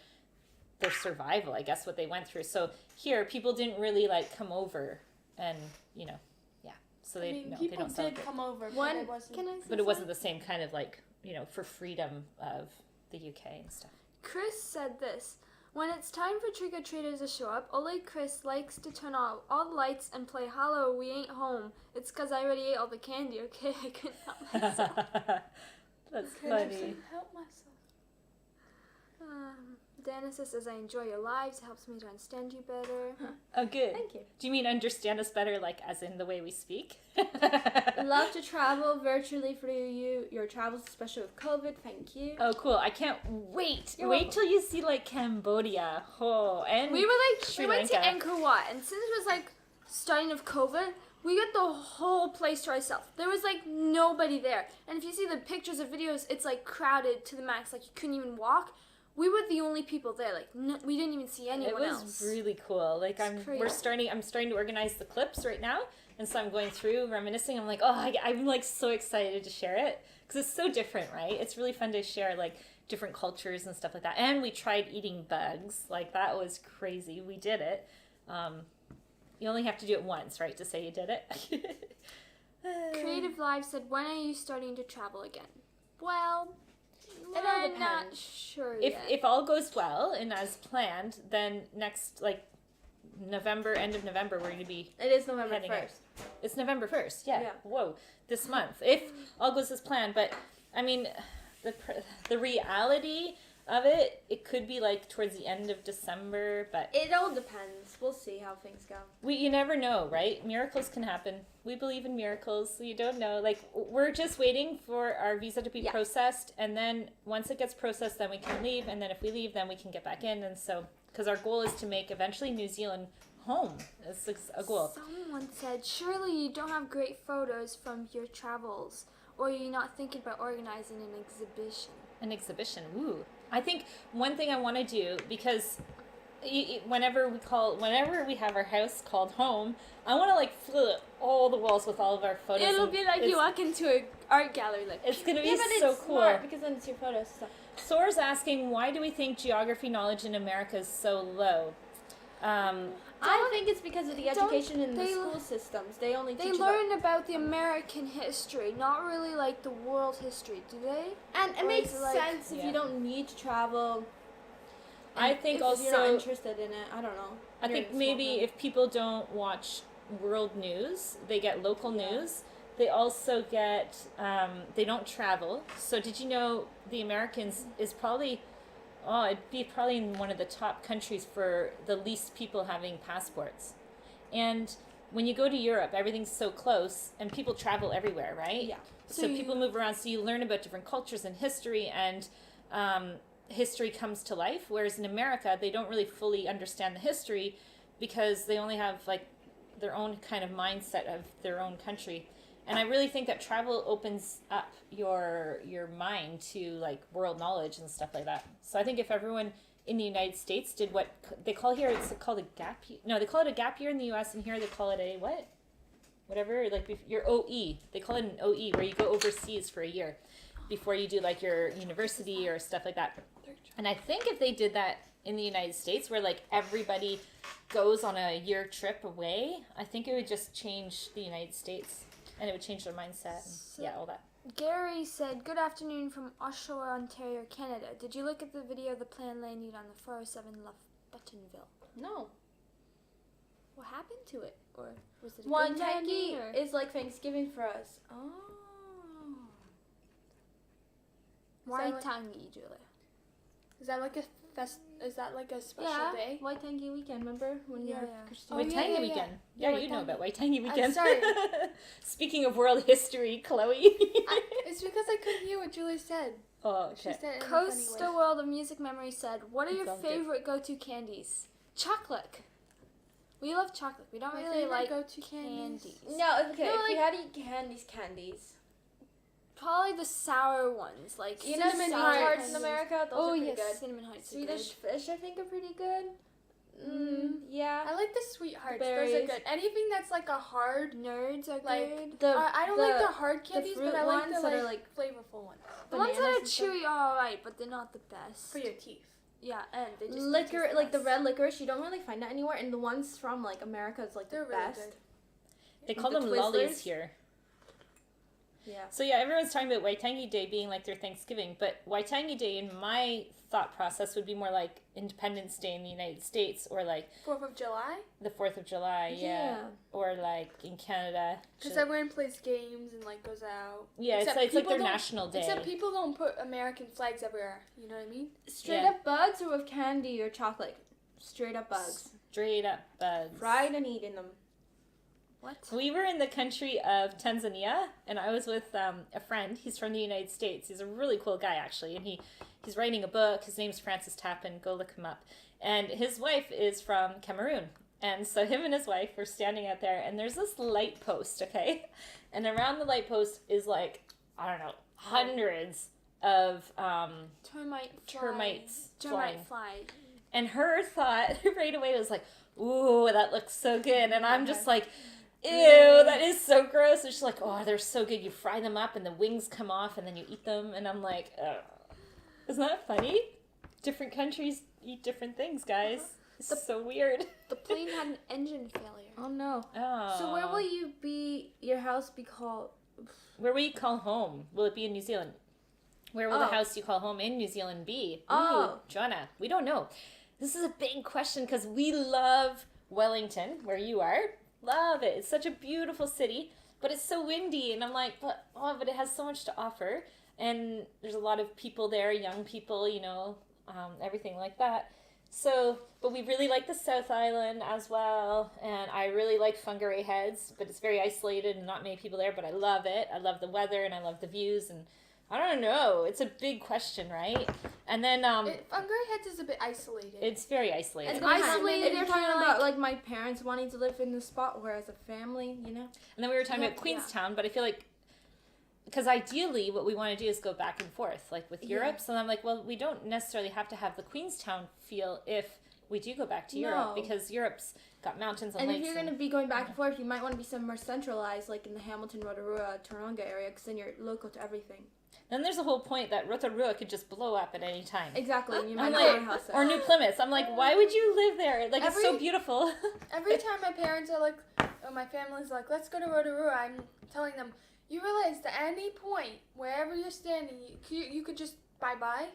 their survival, I guess, what they went through. So here, people didn't really, like, come over and, so they, they people don't did celebrate. come over, but One- it wasn't. Can I say But it wasn't the same kind of, like, for freedom of the UK and stuff. Chris said this. When it's time for trick-or-treaters to show up, Ole Chris likes to turn off all the lights and play Hello, we ain't home. It's 'cause I already ate all the candy, okay? I couldn't help myself. That's I funny. couldn't help myself. Danica says, I enjoy your lives. It helps me to understand you better. Oh, good. Thank you. Do you mean understand us better, like, as in the way we speak? Love to travel virtually for your travels, especially with COVID. Thank you. Oh, cool. I can't wait. You're Wait welcome. till you see, like, Cambodia. Oh, and We went to Lanka. Angkor Wat, and since it was like starting of COVID, we got the whole place to ourselves. There was like nobody there, and if you see the pictures or videos, it's like crowded to the max. Like you couldn't even walk. We were the only people there. Like we didn't even see anyone It was else. really cool. Like, I'm crazy. starting to organize the clips right now, and so I'm going through reminiscing. I'm like, I'm like so excited to share it because it's so different, right? It's really fun to share like different cultures and stuff like that. And we tried eating bugs. Like, that was crazy. We did it. You only have to do it once, right, to say you did it. Creative Live said, when are you starting to travel again? Well, It all I'm not depends. sure If yet. if all goes well and as planned, then next, like, end of November, we're going to be... It is November Heading out. 1st. It's November 1st, yeah. Yeah. Whoa, this month. If all goes as planned. But, I mean, the reality of it could be, like, towards the end of December, but It all depends. We'll see how things go. you never know, right? Miracles can happen. We believe in miracles, so you don't know. Like, we're just waiting for our visa to be Yeah. processed, and then once it gets processed, then we can leave, and then if we leave, then we can get back in, and so, because our goal is to make eventually New Zealand home. It's a goal. Someone said, surely you don't have great photos from your travels, or you're not thinking about organizing an exhibition. An exhibition, ooh. I think one thing I want to do, because whenever we have our house called home, I want to like fill all the walls with all of our photos. It'll be like you walk into an art gallery. Like It's gonna be Yeah, but so it's cool. smart because then it's your photos and stuff. Sora's asking, why do we think geography knowledge in America is so low? I think it's because of the education in the they- school systems. They only they teach learn about the American history, not really like the world history, do they? and it or makes is it like- sense if Yeah. you don't need to travel. I And think if you're not also, interested in it. I don't know. I You're think in a maybe small if people don't watch world news, they get local news. They also get, they don't travel. So did you know the Americans is probably, it'd be probably in one of the top countries for the least people having passports. And when you go to Europe, everything's so close and people travel everywhere, right? Yeah. So people move around, so you learn about different cultures and history, and history comes to life. Whereas in America, they don't really fully understand the history because they only have like their own kind of mindset of their own country. And I really think that travel opens up your mind to like world knowledge and stuff like that. So I think if everyone in the United States did what they call here, it's called a gap year. No, they call it a gap year in the U.S. and here they call it a what? Whatever, like your OE. They call it an OE, where you go overseas for a year before you do like your university or stuff like that. And I think if they did that in the United States, where like everybody goes on a year trip away, I think it would just change the United States. And it would change their mindset and all that. Gary said, "Good afternoon from Oshawa, Ontario, Canada. Did you look at the video of the plane landing on the 407 left Buttonville? No. What happened to it? Or was it a One good landing, tangy or- is like Thanksgiving for us. Oh. Why like- Tangi, Julia? Is that like a Is that like a special Yeah, day? White Tangy Weekend. Remember when Yeah, you're yeah. Christian? White Tangy yeah. Weekend. Yeah, Yeah, White you know Tangy. about White Tangy Weekend. sorry. Speaking of world history, Chloe. It's because I couldn't hear what Julie said. Oh, She okay. said it in a funny Coastal way. World of Music Memory said, "What are That your sounds good. favorite go-to candies?" Chocolate. We love chocolate. We don't My really favorite like go-to candies. candies. No, okay. No, if you like- had to eat candies. Probably the sour ones, like You know cinnamon sweethearts hearts in America? Those Oh are pretty yes, good. cinnamon hearts. are Swedish good. fish, I think, are pretty good. Yeah. I like the sweethearts. Those berries. are good. Anything that's like a hard, Nerds are like good. The I don't like the hard candies, fruit but I like ones the that are, like flavorful ones The ones that bananas are and stuff. chewy are alright, but they're not the best. for your teeth. Yeah, and they just don't Liquor, taste like the best. red licorice, you don't really find that anywhere. And the ones from like America is like They're the really best. good. They call The them lollies Twizzlers? here. Yeah. So yeah, everyone's talking about Waitangi Day being like their Thanksgiving, but Waitangi Day in my thought process would be more like Independence Day in the United States, or like 4th of July, the 4th of July, Yeah. or like in Canada. because everyone plays games and like goes out. Yeah, Except it's like people their don't- national day. Except people don't put American flags everywhere. You know what I mean? Straight Yeah. up bugs or with candy or chocolate? Straight up bugs. Straight up bugs. Fried and eating them. What? We were in the country of Tanzania, and I was with a friend. He's from the United States. He's a really cool guy, actually, and he's writing a book. His name's Francis Tappan. Go look him up. And his wife is from Cameroon. And so him and his wife were standing out there, and there's this light post, okay? And around the light post is like, I don't know, hundreds of termites flying. Termite fly. And her thought right away was like, ooh, that looks so good. And I'm just like, ew, that is so gross. And she's like, oh, they're so good. You fry them up and the wings come off and then you eat them. And I'm like, ugh. Isn't that funny? Different countries eat different things, guys. It's so weird. The plane had an engine failure. Oh no. Oh. So where will your house be called? Where will you call home? Will it be in New Zealand? Where will the Oh. house you call home in New Zealand be? Ooh, Oh. Joanna, we don't know. This is a big question because we love Wellington, where you are. Love it. It's such a beautiful city, but it's so windy. And I'm like, but it has so much to offer. And there's a lot of people there, young people, everything like that. So, but we really like the South Island as well. And I really like Whangarei Heads, but it's very isolated and not many people there, but I love it. I love the weather and I love the views. And I don't know. It's a big question, right? And then Hungary Heads is a bit isolated. it's very isolated. And isolated, You're if talking you're, about like my parents wanting to live in the spot, whereas a family, And then we were talking about Queenstown, but I feel like, because ideally what we want to do is go back and forth, like with Europe. So I'm like, well, we don't necessarily have to have the Queenstown feel if we do go back to Europe, No. because Europe's got mountains and And if lakes. you're going to be going back and forth, you might want to be somewhere centralized, like in the Hamilton, Rotorua, Taronga area, because then you're local to everything. Then there's the whole point that Rotorua could just blow up at any time. Exactly. And you I'm might like, not have a house there. or New Plymouth. I'm like, why would you live there? Like, it's so Every- beautiful. Every time my parents are like, or my family's like, let's go to Rotorua, I'm telling them, you realize at any point, wherever you're standing, you could just bye-bye.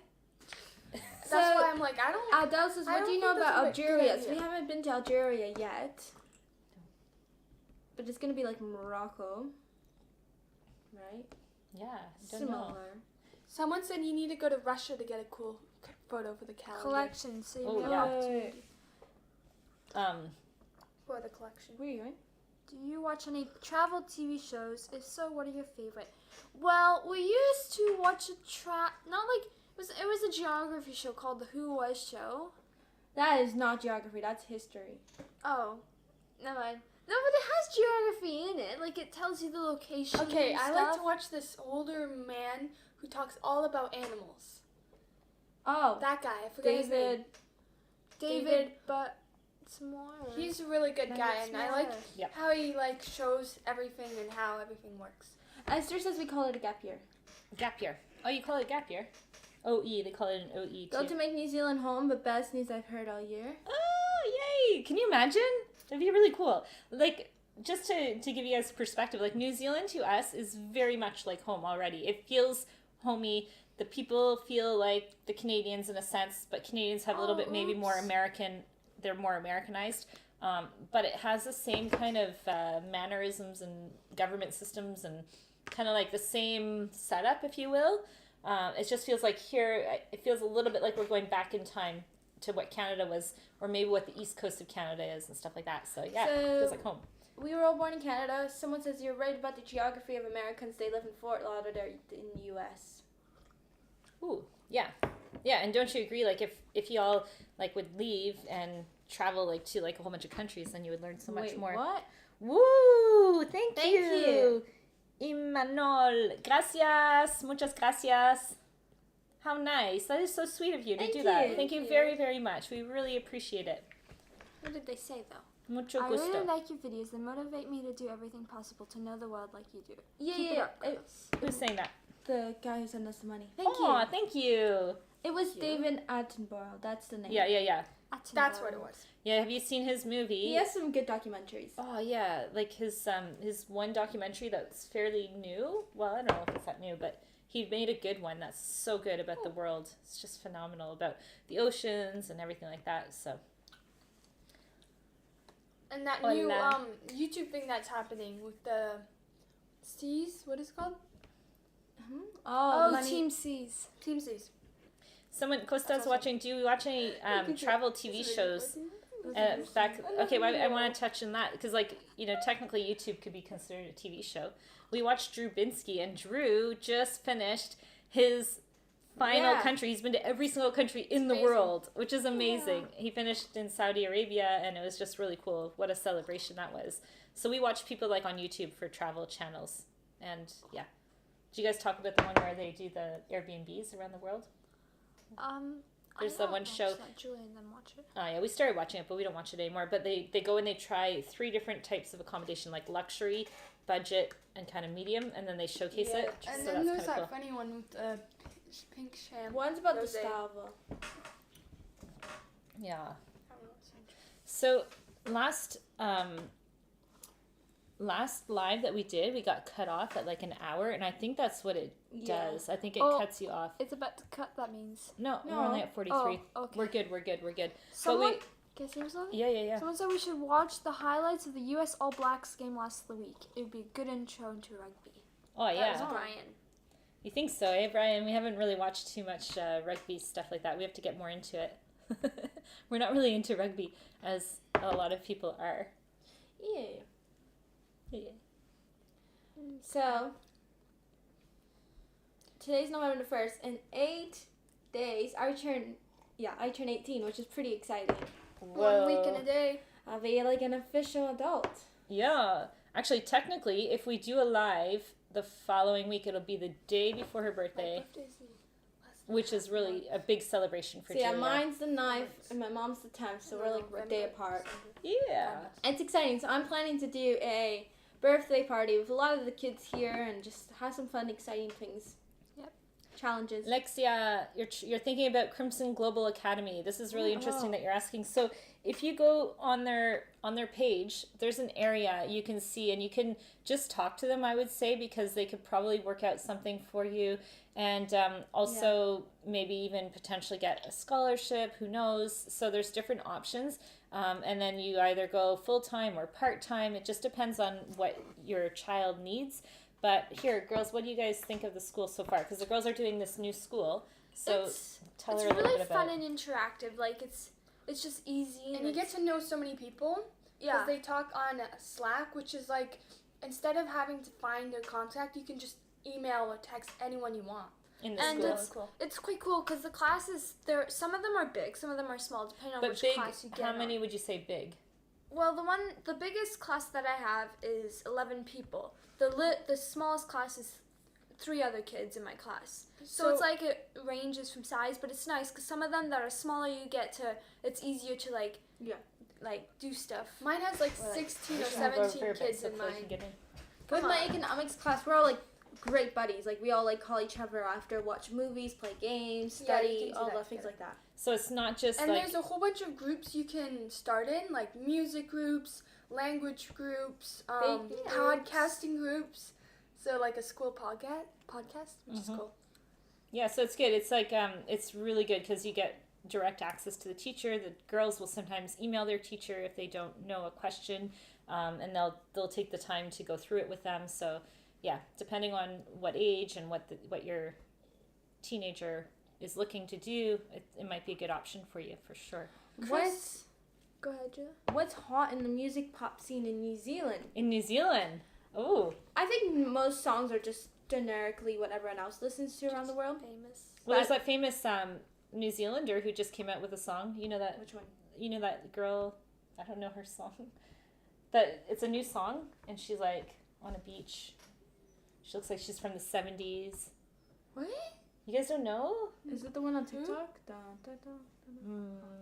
That's why I'm like, I don't... Adele says, I what don't do you know think that's about a good Algeria? idea. So we haven't been to Algeria yet. But it's going to be like Morocco. Right? Yeah, I don't know. Similar. Someone said you need to go to Russia to get a cool photo for the calendar. Collection, so you Oh, have yeah. opportunity For the collection. Where are you going? Do you watch any travel TV shows? If so, what are your favorite? Well, we used to watch not like it was a geography show called the Who Was Show. That is not geography. That's history. Oh, never mind. No, but it has geography in it. Like it tells you the location. Okay, and I stuff. like to watch this older man who talks all about animals. Oh, That guy, I forget his name. David, but it's more. He's a really good guy, and I like Yep. how he like shows everything and how everything works. Esther says we call it a gap year. Gap year. Oh, you call it gap year? OE. They call it an OE too. Go to make New Zealand home, but best news I've heard all year. Oh, yay! Can you imagine? That'd be really cool. Like, just to give you guys perspective, like New Zealand to us is very much like home already. It feels homey. The people feel like the Canadians in a sense, but Canadians have a little bit maybe more American. They're more Americanized. But it has the same kind of mannerisms and government systems and kind of like the same setup, if you will. It just feels like here, it feels a little bit like we're going back in time to what Canada was, or maybe what the east coast of Canada is and stuff like that. So yeah, it feels like home. We were all born in Canada. Someone says you're right about the geography of Americans. They live in Fort Lauderdale in the U.S. Ooh, yeah. Yeah, and don't you agree, like, if you all, like, would leave and travel, like, to, like, a whole bunch of countries, then you would learn so much Wait, more. what? Woo! Thank Thank you! you. Imanol. Gracias. Muchas gracias. How nice. That is so sweet of you to Thank do that. you. Thank you very, very much. We really appreciate it. What did they say though? Mucho I gusto. really like your videos. They motivate me to do everything possible to know the world like you do. Yeah, Keep it yeah. up, girls. Who's saying that? The guy who sent us the money. Thank Aw, you. thank you. It was David Attenborough. That's the name. Yeah. That's what it was. Yeah, have you seen his movie? He has some good documentaries. Oh yeah, like his one documentary that's fairly new. Well, I don't know if it's that new, but he made a good one that's so good about the world. It's just phenomenal about the oceans and everything like that. So And that Hola. new YouTube thing that's happening with the C's, what is it called? Oh, Team C's. Team C's. someone Costa's watching. Do you watch any travel TV shows? Okay, well, I want to touch on that because, like, you know, technically YouTube could be considered a TV show. We watched Drew Binsky, and Drew just finished his final country. He's been to every single country in the world, which is amazing. He finished in Saudi Arabia, and it was just really cool. What a celebration that was. So we watch people like on YouTube for travel channels, and yeah. Do you guys talk about the one where they do the Airbnbs around the world? There's the one show. Julie and then watch it. Oh yeah, we started watching it, but we don't watch it anymore. But they go and they try 3 different types of accommodation, like luxury, budget, and kind of medium, and then they showcase it. And So then that's there's kind of that cool. funny one with the pink shampoo. One's about the Rosé. Stava. Yeah. So last live that we did, we got cut off at like an hour, and I think that's what it does. I think it cuts you off. It's about to cut, that means. No, we're only at 43. Oh, okay. We're good. Someone, But can I say something? yeah. Someone said we should watch the highlights of the U.S. All Blacks game last week. It would be a good intro into rugby. Oh That yeah. was Brian. You think so, eh, Brian? We haven't really watched too much rugby stuff like that. We have to get more into it. We're not really into rugby, as a lot of people are. Yeah. So, today's November 1st. In 8 days, I turn 18, which is pretty exciting. 1 week and a day. I'll be like an official adult. Yeah. Actually, technically, if we do a live the following week, it'll be the day before her birthday. which is really a big celebration for So yeah, Julia. mine's the 9th and my mom's the 10th, so we're like a day apart. Yeah. It's exciting. So I'm planning to do a birthday party with a lot of the kids here and just have some fun, exciting things. Yep. Challenges. Lexia, you're thinking about Crimson Global Academy. This is really interesting that you're asking. So if you go on their page, there's an area you can see, and you can just talk to them, I would say, because they could probably work out something for you, and also maybe even potentially get a scholarship. Who knows? So there's different options, and then you either go full-time or part-time. It just depends on what your child needs. But here, girls, what do you guys think of the school so far? Because the girls are doing this new school, so tell her a little bit about it. It's really fun and interactive. Like, it's just easy. And you get to know so many people. Yeah. Because they talk on Slack, which is like, instead of having to find their contact, you can just email or text anyone you want. In the And school. it's quite cool because the classes, some of them are big, some of them are small, depending on But which big, class you get how many on. would you say big? Well, the biggest class that I have is 11 people. The smallest class is 3 other kids in my class. So it's like it ranges from size, but it's nice because some of them that are smaller, it's easier to like do stuff. Mine has like 16 or 17 kids in mine. With my economics class, we're all like great buddies. Like we all like call each other after, watch movies, play games, study, all the things like that. So it's not just and like... there's a whole bunch of groups you can start in, like music groups, language groups, podcasting groups. So like a school podcast, which is cool. Yeah, so it's good. It's like, it's really good because you get direct access to the teacher. The girls will sometimes email their teacher if they don't know a question, and they'll take the time to go through it with them. So yeah, depending on what age and what your teenager is looking to do, it might be a good option for you, for sure. Go ahead, Julia. What's hot in the music pop scene in New Zealand? In New Zealand? Oh. I think most songs are just generically what everyone else listens to around the world. Famous. Well, there's that famous New Zealander who just came out with a song. You know that? Which one? You know that girl? I don't know her song. That it's a new song, and she's like on a beach. She looks like she's from the 70s. What? You guys don't know? Is it the one on TikTok?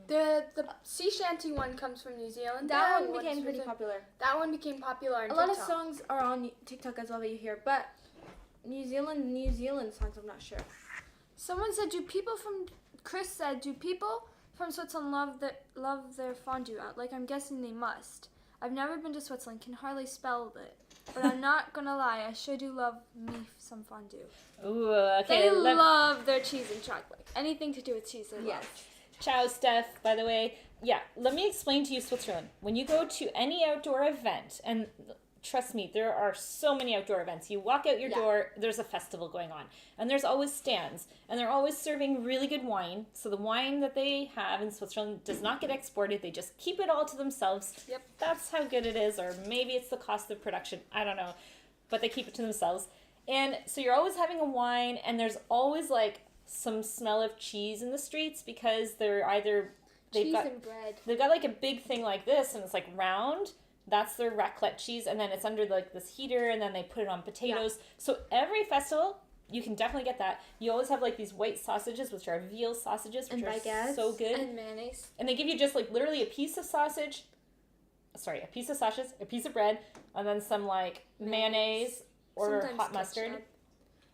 The sea shanty one comes from New Zealand. That one became pretty popular. That one became popular on A TikTok. lot of songs are on TikTok as well that you hear, but New Zealand songs, I'm not sure. Someone said, Chris said, do people from Switzerland love their fondue? Like, I'm guessing they must. I've never been to Switzerland, can hardly spell it. But I'm not gonna lie, I sure do love me some fondue. Ooh, okay. They love their cheese and chocolate. Anything to do with cheese, they love. Ciao, Steph, by the way. Yeah, let me explain to you Switzerland. When you go to any outdoor event, and trust me, there are so many outdoor events. You walk out your door, there's a festival going on. And there's always stands. And they're always serving really good wine. So the wine that they have in Switzerland does not get exported. They just keep it all to themselves. Yep. That's how good it is. Or maybe it's the cost of production. I don't know. But they keep it to themselves. And so you're always having a wine. And there's always like some smell of cheese in the streets because they're either... Cheese and bread. They've got like a big thing like this. And it's like round. That's their raclette cheese, and then it's under like this heater, and then they put it on potatoes. Yeah. So every festival, you can definitely get that. You always have like these white sausages, which are veal sausages, which are so good. And mayonnaise. And they give you just like literally a piece of sausage, a piece of bread, and then some like mayonnaise or sometimes hot mustard. ketchup.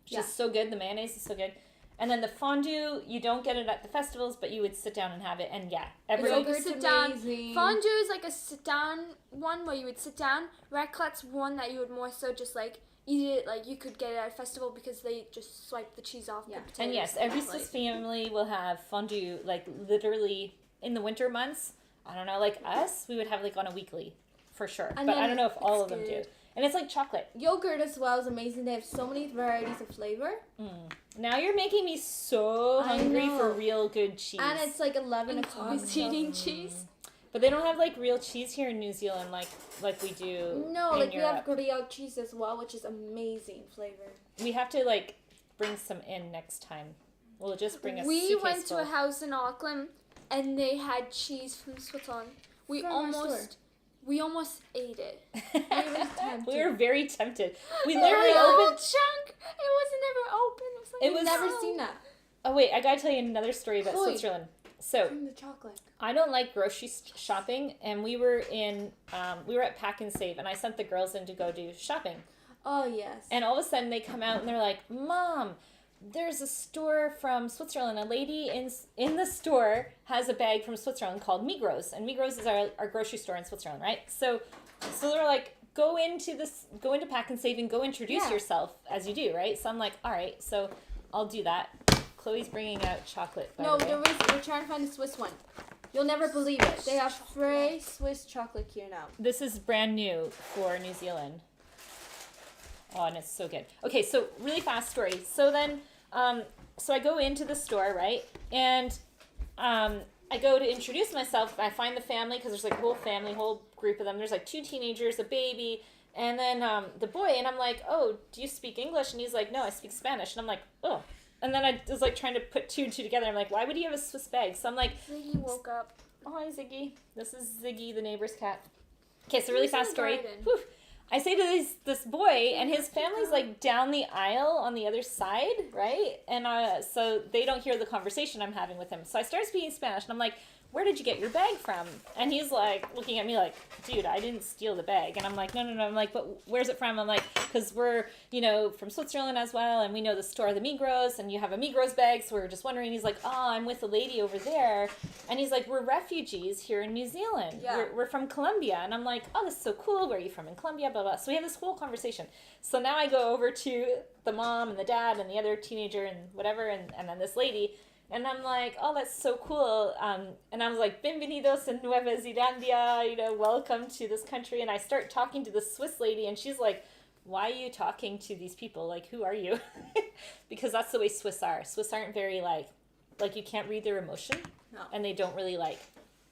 Which is so good. The mayonnaise is so good. And then the fondue, you don't get it at the festivals, but you would sit down and have it. And yeah, sit down. Fondue is like a sit down one where you would sit down. Raclette's one that you would more so just like eat it. Like you could get it at a festival because they just swipe the cheese off the potatoes. And yes, every Swiss family will have fondue like literally in the winter months. I don't know, like us, we would have like on a weekly for sure. And but I don't know if all of them do. And it's like chocolate. Yogurt as well is amazing. They have so many varieties of flavor. Now you're making me so hungry for real good cheese. And it's like 11 o'clock. Eating cheese. But they don't have like real cheese here in New Zealand like we do. No, in like Europe. we have gruyere cheese as well, which is amazing flavor. We have to like bring some in next time. We'll just bring a We suitcase went full. to a house in Auckland and they had cheese from Switzerland. We almost ate it. We were very tempted. We The literally whole opened. chunk. It wasn't ever open. It was never seen that. Oh wait, I gotta tell you another story about Chloe. Switzerland. So Bring the chocolate. I don't like grocery shopping, and we were at Pack and Save, and I sent the girls in to go do shopping. Oh, yes. And all of a sudden they come out and they're like, Mom, there's a store from Switzerland. A lady in the store has a bag from Switzerland called Migros. And Migros is our grocery store in Switzerland, right? So they're like, go into Pack and Save and go introduce yourself as you do, right? So I'm like, all right, so I'll do that. Chloe's bringing out chocolate. No, we're trying to find a Swiss one. You'll never believe it. They have free Swiss chocolate here now. This is brand new for New Zealand. Oh, and it's so good. Okay, so really fast story. So then, so I go into the store, right? And I go to introduce myself. I find the family, because there's like a whole group of them. There's like 2 teenagers, a baby, and then the boy. And I'm like, oh, do you speak English? And he's like, no, I speak Spanish. And I'm like, oh. And then I was like trying to put 2 and 2 together. I'm like, why would he have a Swiss bag? So I'm like, Ziggy woke up. oh, hi, Ziggy. This is Ziggy, the neighbor's cat. Okay, so really Who's in fast the story. garden? Whew. I say to this boy, and his family's like down the aisle on the other side, right? And so they don't hear the conversation I'm having with him. So I start speaking Spanish, and I'm like, where did you get your bag from? And he's like looking at me like, dude, I didn't steal the bag. And I'm like, no. I'm like, but where's it from? I'm like, because we're, from Switzerland as well, and we know the store, the Migros, and you have a Migros bag, so we're just wondering. He's like, oh, I'm with a lady over there. And he's like, we're refugees here in New Zealand. Yeah. We're from Colombia. And I'm like, oh, this is so cool. Where are you from? In Colombia, blah, blah. So we have this whole conversation. So now I go over to the mom and the dad and the other teenager and whatever, and then this lady. And I'm like, oh, that's so cool. And I was like, bienvenidos a Nueva Zelandia, welcome to this country. And I start talking to this Swiss lady, and she's like, why are you talking to these people? Like, who are you? Because that's the way Swiss are. Swiss aren't very, like you can't read their emotion. No. And they don't really,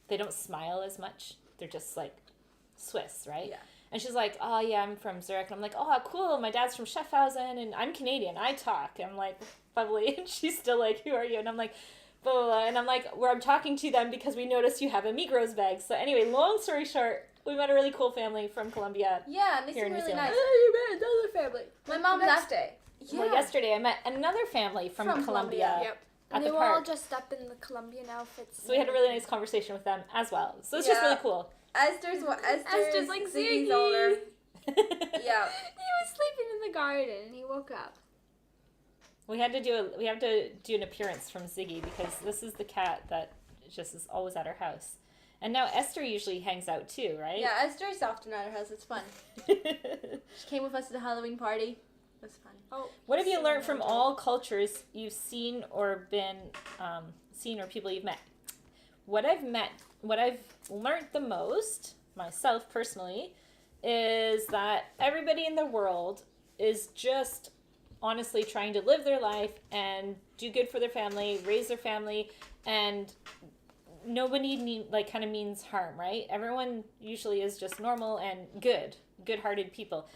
they don't smile as much. They're just, Swiss, right? Yeah. And she's like, oh, yeah, I'm from Zurich. And I'm like, oh, cool. My dad's from Schaffhausen, and I'm Canadian. I talk. I'm like, bubbly. And she's still like, who are you? And I'm like, blah, blah, blah. And I'm like, I'm talking to them because we noticed you have a Migros bag. So anyway, long story short, we met a really cool family from Colombia. Yeah, they Here seem in New really Zealand. nice. You met another family. My mom next left. day. Yeah. Well, yesterday I met another family from Colombia. Yep. At And they the were all park. dressed up in the Colombian outfits. So we had a really nice conversation with them as well. So it's just Yeah. really cool. Esther's like, Ziggy's Ziggy. older. Yeah. He was sleeping in the garden and he woke up. We have to do an appearance from Ziggy, because this is the cat that just is always at our house. And now Esther usually hangs out too, right? Yeah, Esther's often at her house. It's fun. She came with us to the Halloween party. It was fun. Oh, What have you learned from all cultures you've seen or been or people you've met? What I've learned the most, myself personally, is that everybody in the world is just honestly trying to live their life and do good for their family, raise their family, and nobody means harm, right? Everyone usually is just normal and good-hearted people.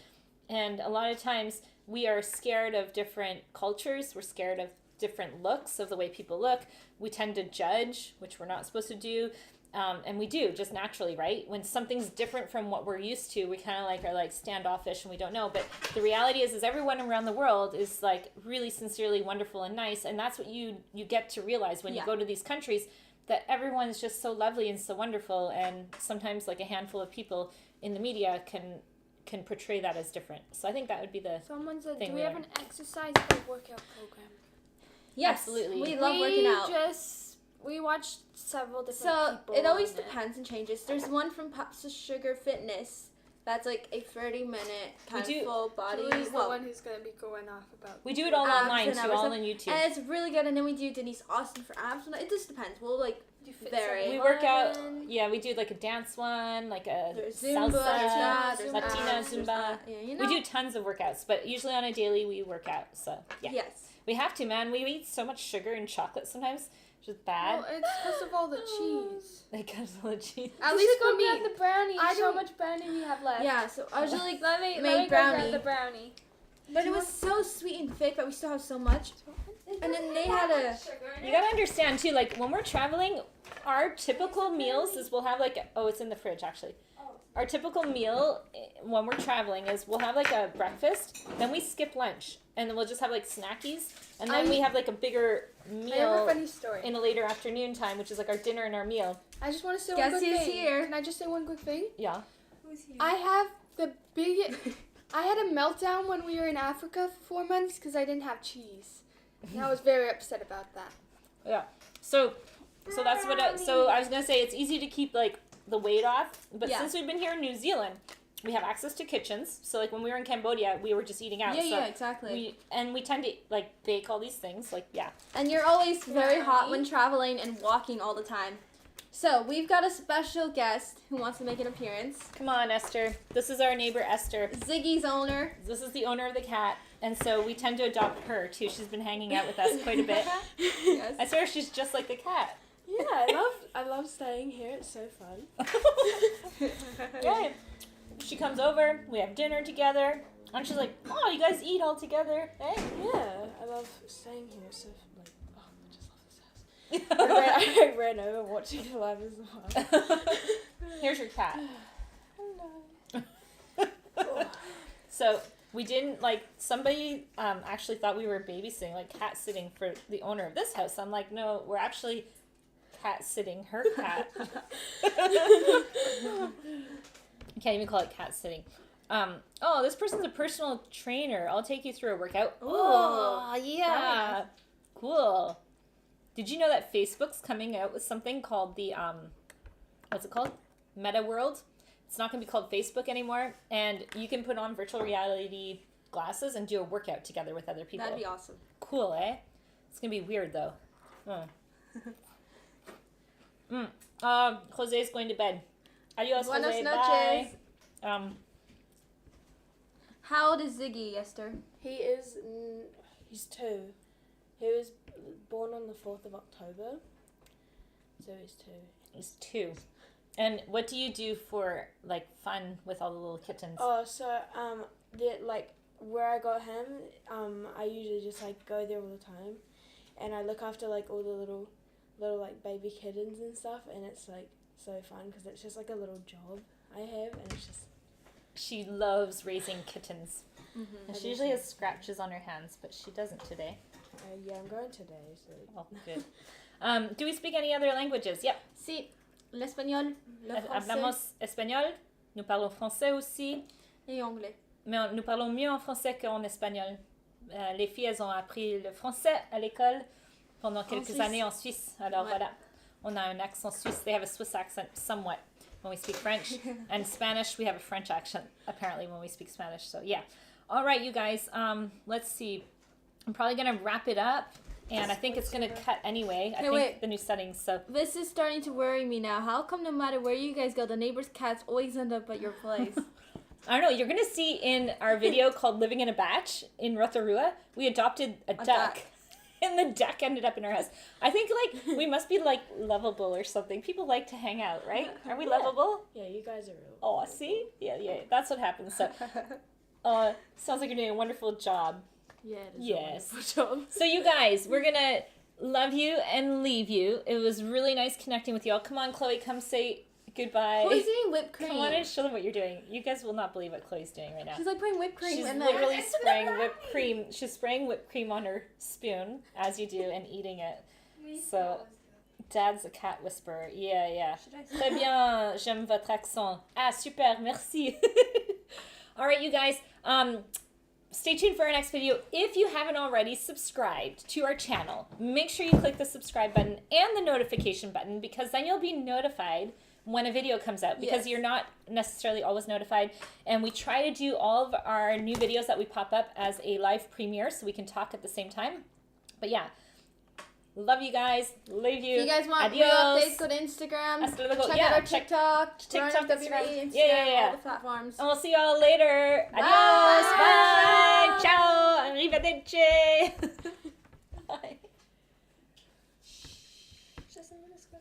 And a lot of times we are scared of different cultures. We're scared of different looks, of the way people look. We tend to judge, which we're not supposed to do. And we do, just naturally, right? When something's different from what we're used to, we kind of are standoffish and we don't know. But the reality is everyone around the world is really sincerely wonderful and nice. And that's what you get to realize when you go to these countries, that everyone's just so lovely and so wonderful. And sometimes a handful of people in the media can portray that as different. So I think that would be the someone said, thing do we we have learned. an exercise or workout program? Yes, Absolutely. We love working out. We watched several different So people. it always on it. depends and changes. There's one from Pops to Sugar Fitness. That's a 30-minute kind of full body. Julie's the one who's going to be going off about. We do it all abs online and too, everything. all on YouTube. And it's really good. And then we do Denise Austin for abs. And it just depends. We'll Do fit vary. We work out, someone. yeah, we do a dance one, a There's Zumba, salsa, there's that, there's Latina, abs, there's Zumba. that. Yeah, We do tons of workouts, but usually on a daily we work out, so yeah. Yes. We have to, man. We eat so much sugar and chocolate sometimes, which is bad. Well, it's because of all the cheese. Because of the cheese. At This least is go for me. grab the brownie. I How don't- much brownie do you have left? Yeah, so I usually Let me made go brownie. grab the brownie. But it was so sweet and thick, but we still have so much. And then they had a... You gotta understand too, when we're traveling, our typical meals is we'll have oh, it's in the fridge actually. our typical meal when we're traveling is we'll have like a breakfast, then we skip lunch, and then we'll just have like snackies, and then we have like a bigger I have a meal funny story. in a later afternoon time, which is like our dinner and our meal. I just want to say Guess one quick who's thing. here? Can I just say one quick thing? Yeah. I have the biggest. I had a meltdown when we were in Africa for 4 months because I didn't have cheese. And I was very upset about that. Yeah. So that's what. So I was gonna say it's easy to keep like the weight off, but Yeah. since we've been here in New Zealand, we have access to kitchens. So like when we were in Cambodia, we were just eating out. So exactly. we tend to like bake all these things. Like yeah. And you're always very hot when traveling and walking all the time. So we've got a special guest who wants to make an appearance. Come on, Esther. This is our neighbor Esther. Ziggy's owner. This is the owner of the cat, and so we tend to adopt her too. She's been hanging out with us quite a bit. Yes. I swear she's just like the cat. Yeah, I love staying here. It's so fun. Yeah. She comes over, we have dinner together, and she's like, "Oh, you guys eat all together, eh?" Yeah, I love staying here. It's so like, oh, I just love this house. I ran over watching the live as well. Here's your cat. Hello. So we didn't somebody actually thought we were babysitting, like cat sitting for the owner of this house. I'm like, no, we're actually cat sitting her cat. You can't even call it cat sitting. Oh, this person's a personal trainer. I'll take you through a workout. Oh, yeah. Cool. Did you know that Facebook's coming out with something called the, what's it called? Meta World. It's not going to be called Facebook anymore. And you can put on virtual reality glasses and do a workout together with other people. That'd be awesome. Cool, eh? It's going to be weird, though. Jose's going to bed. Adios, Buenas Jose. noches. Bye. How old is Ziggy, Esther? He's 2. He was born on the 4th of October. So he's 2. He's 2. And what do you do for fun with all the little kittens? Oh, so where I got him, I usually just go there all the time, and I look after all the little baby kittens and stuff, and it's so fun because it's just a little job I have, and it's just. She loves raising kittens. Mm-hmm. And she usually has scratches on her hands, but she doesn't today. Yeah, I'm going today, so. Oh, good. Do we speak any other languages? Yep. Si, l'espagnol, le français Hablamos espagnol. Nous parlons français aussi. et anglais. Mais nous parlons mieux en français qu'en espagnol. Les filles, elles ont appris le français à l'école pendant quelques années en Suisse. Alors voilà, on a un accent suisse. They have a Swiss accent somewhat when we speak French. And Spanish, we have a French accent apparently when we speak Spanish. So yeah. All right, you guys. Let's see. I'm probably going to wrap it up. And I think it's going to cut anyway. I think wait. the new settings. So This is starting to worry me now. How come no matter where you guys go, the neighbor's cats always end up at your place? I don't know. You're going to see in our video called Living in a Batch in Rotorua, we adopted a duck. And the duck ended up in our house. I think we must be lovable or something. People like to hang out, right? Are we lovable? Yeah, you guys are real. Oh, see? Yeah. That's what happens. So, sounds like you're doing a wonderfful job. Yeah, it is Yes. a wonderful job. So you guys, we're going to love you and leave you. It was really nice connecting with you all. Come on, Chloe, come say goodbye. Chloe's eating whipped cream. Come on and show them what you're doing. You guys will not believe what Chloe's doing right now. She's putting whipped cream She's in literally spraying whipped cream. She's spraying whipped cream on her spoon, as you do, and eating it. So, Dad's a cat whisperer. Yeah. Très bien, j'aime votre accent. Ah, super, merci. All right, you guys. Stay tuned for our next video. If you haven't already subscribed to our channel, make sure you click the subscribe button and the notification button, because then you'll be notified when a video comes out, because you're not necessarily always notified. And we try to do all of our new videos that we pop up as a live premiere so we can talk at the same time. But yeah, love you guys. Love you. If you guys want Adios. real updates, go to Instagram. Hasta luego. Check Yeah, out our check TikTok, TikTok, WE, Instagram. Instagram, Yeah. all the platforms. And we'll see y'all later. Bye. Adios. Bye. Ciao. Arrivederci. Bye.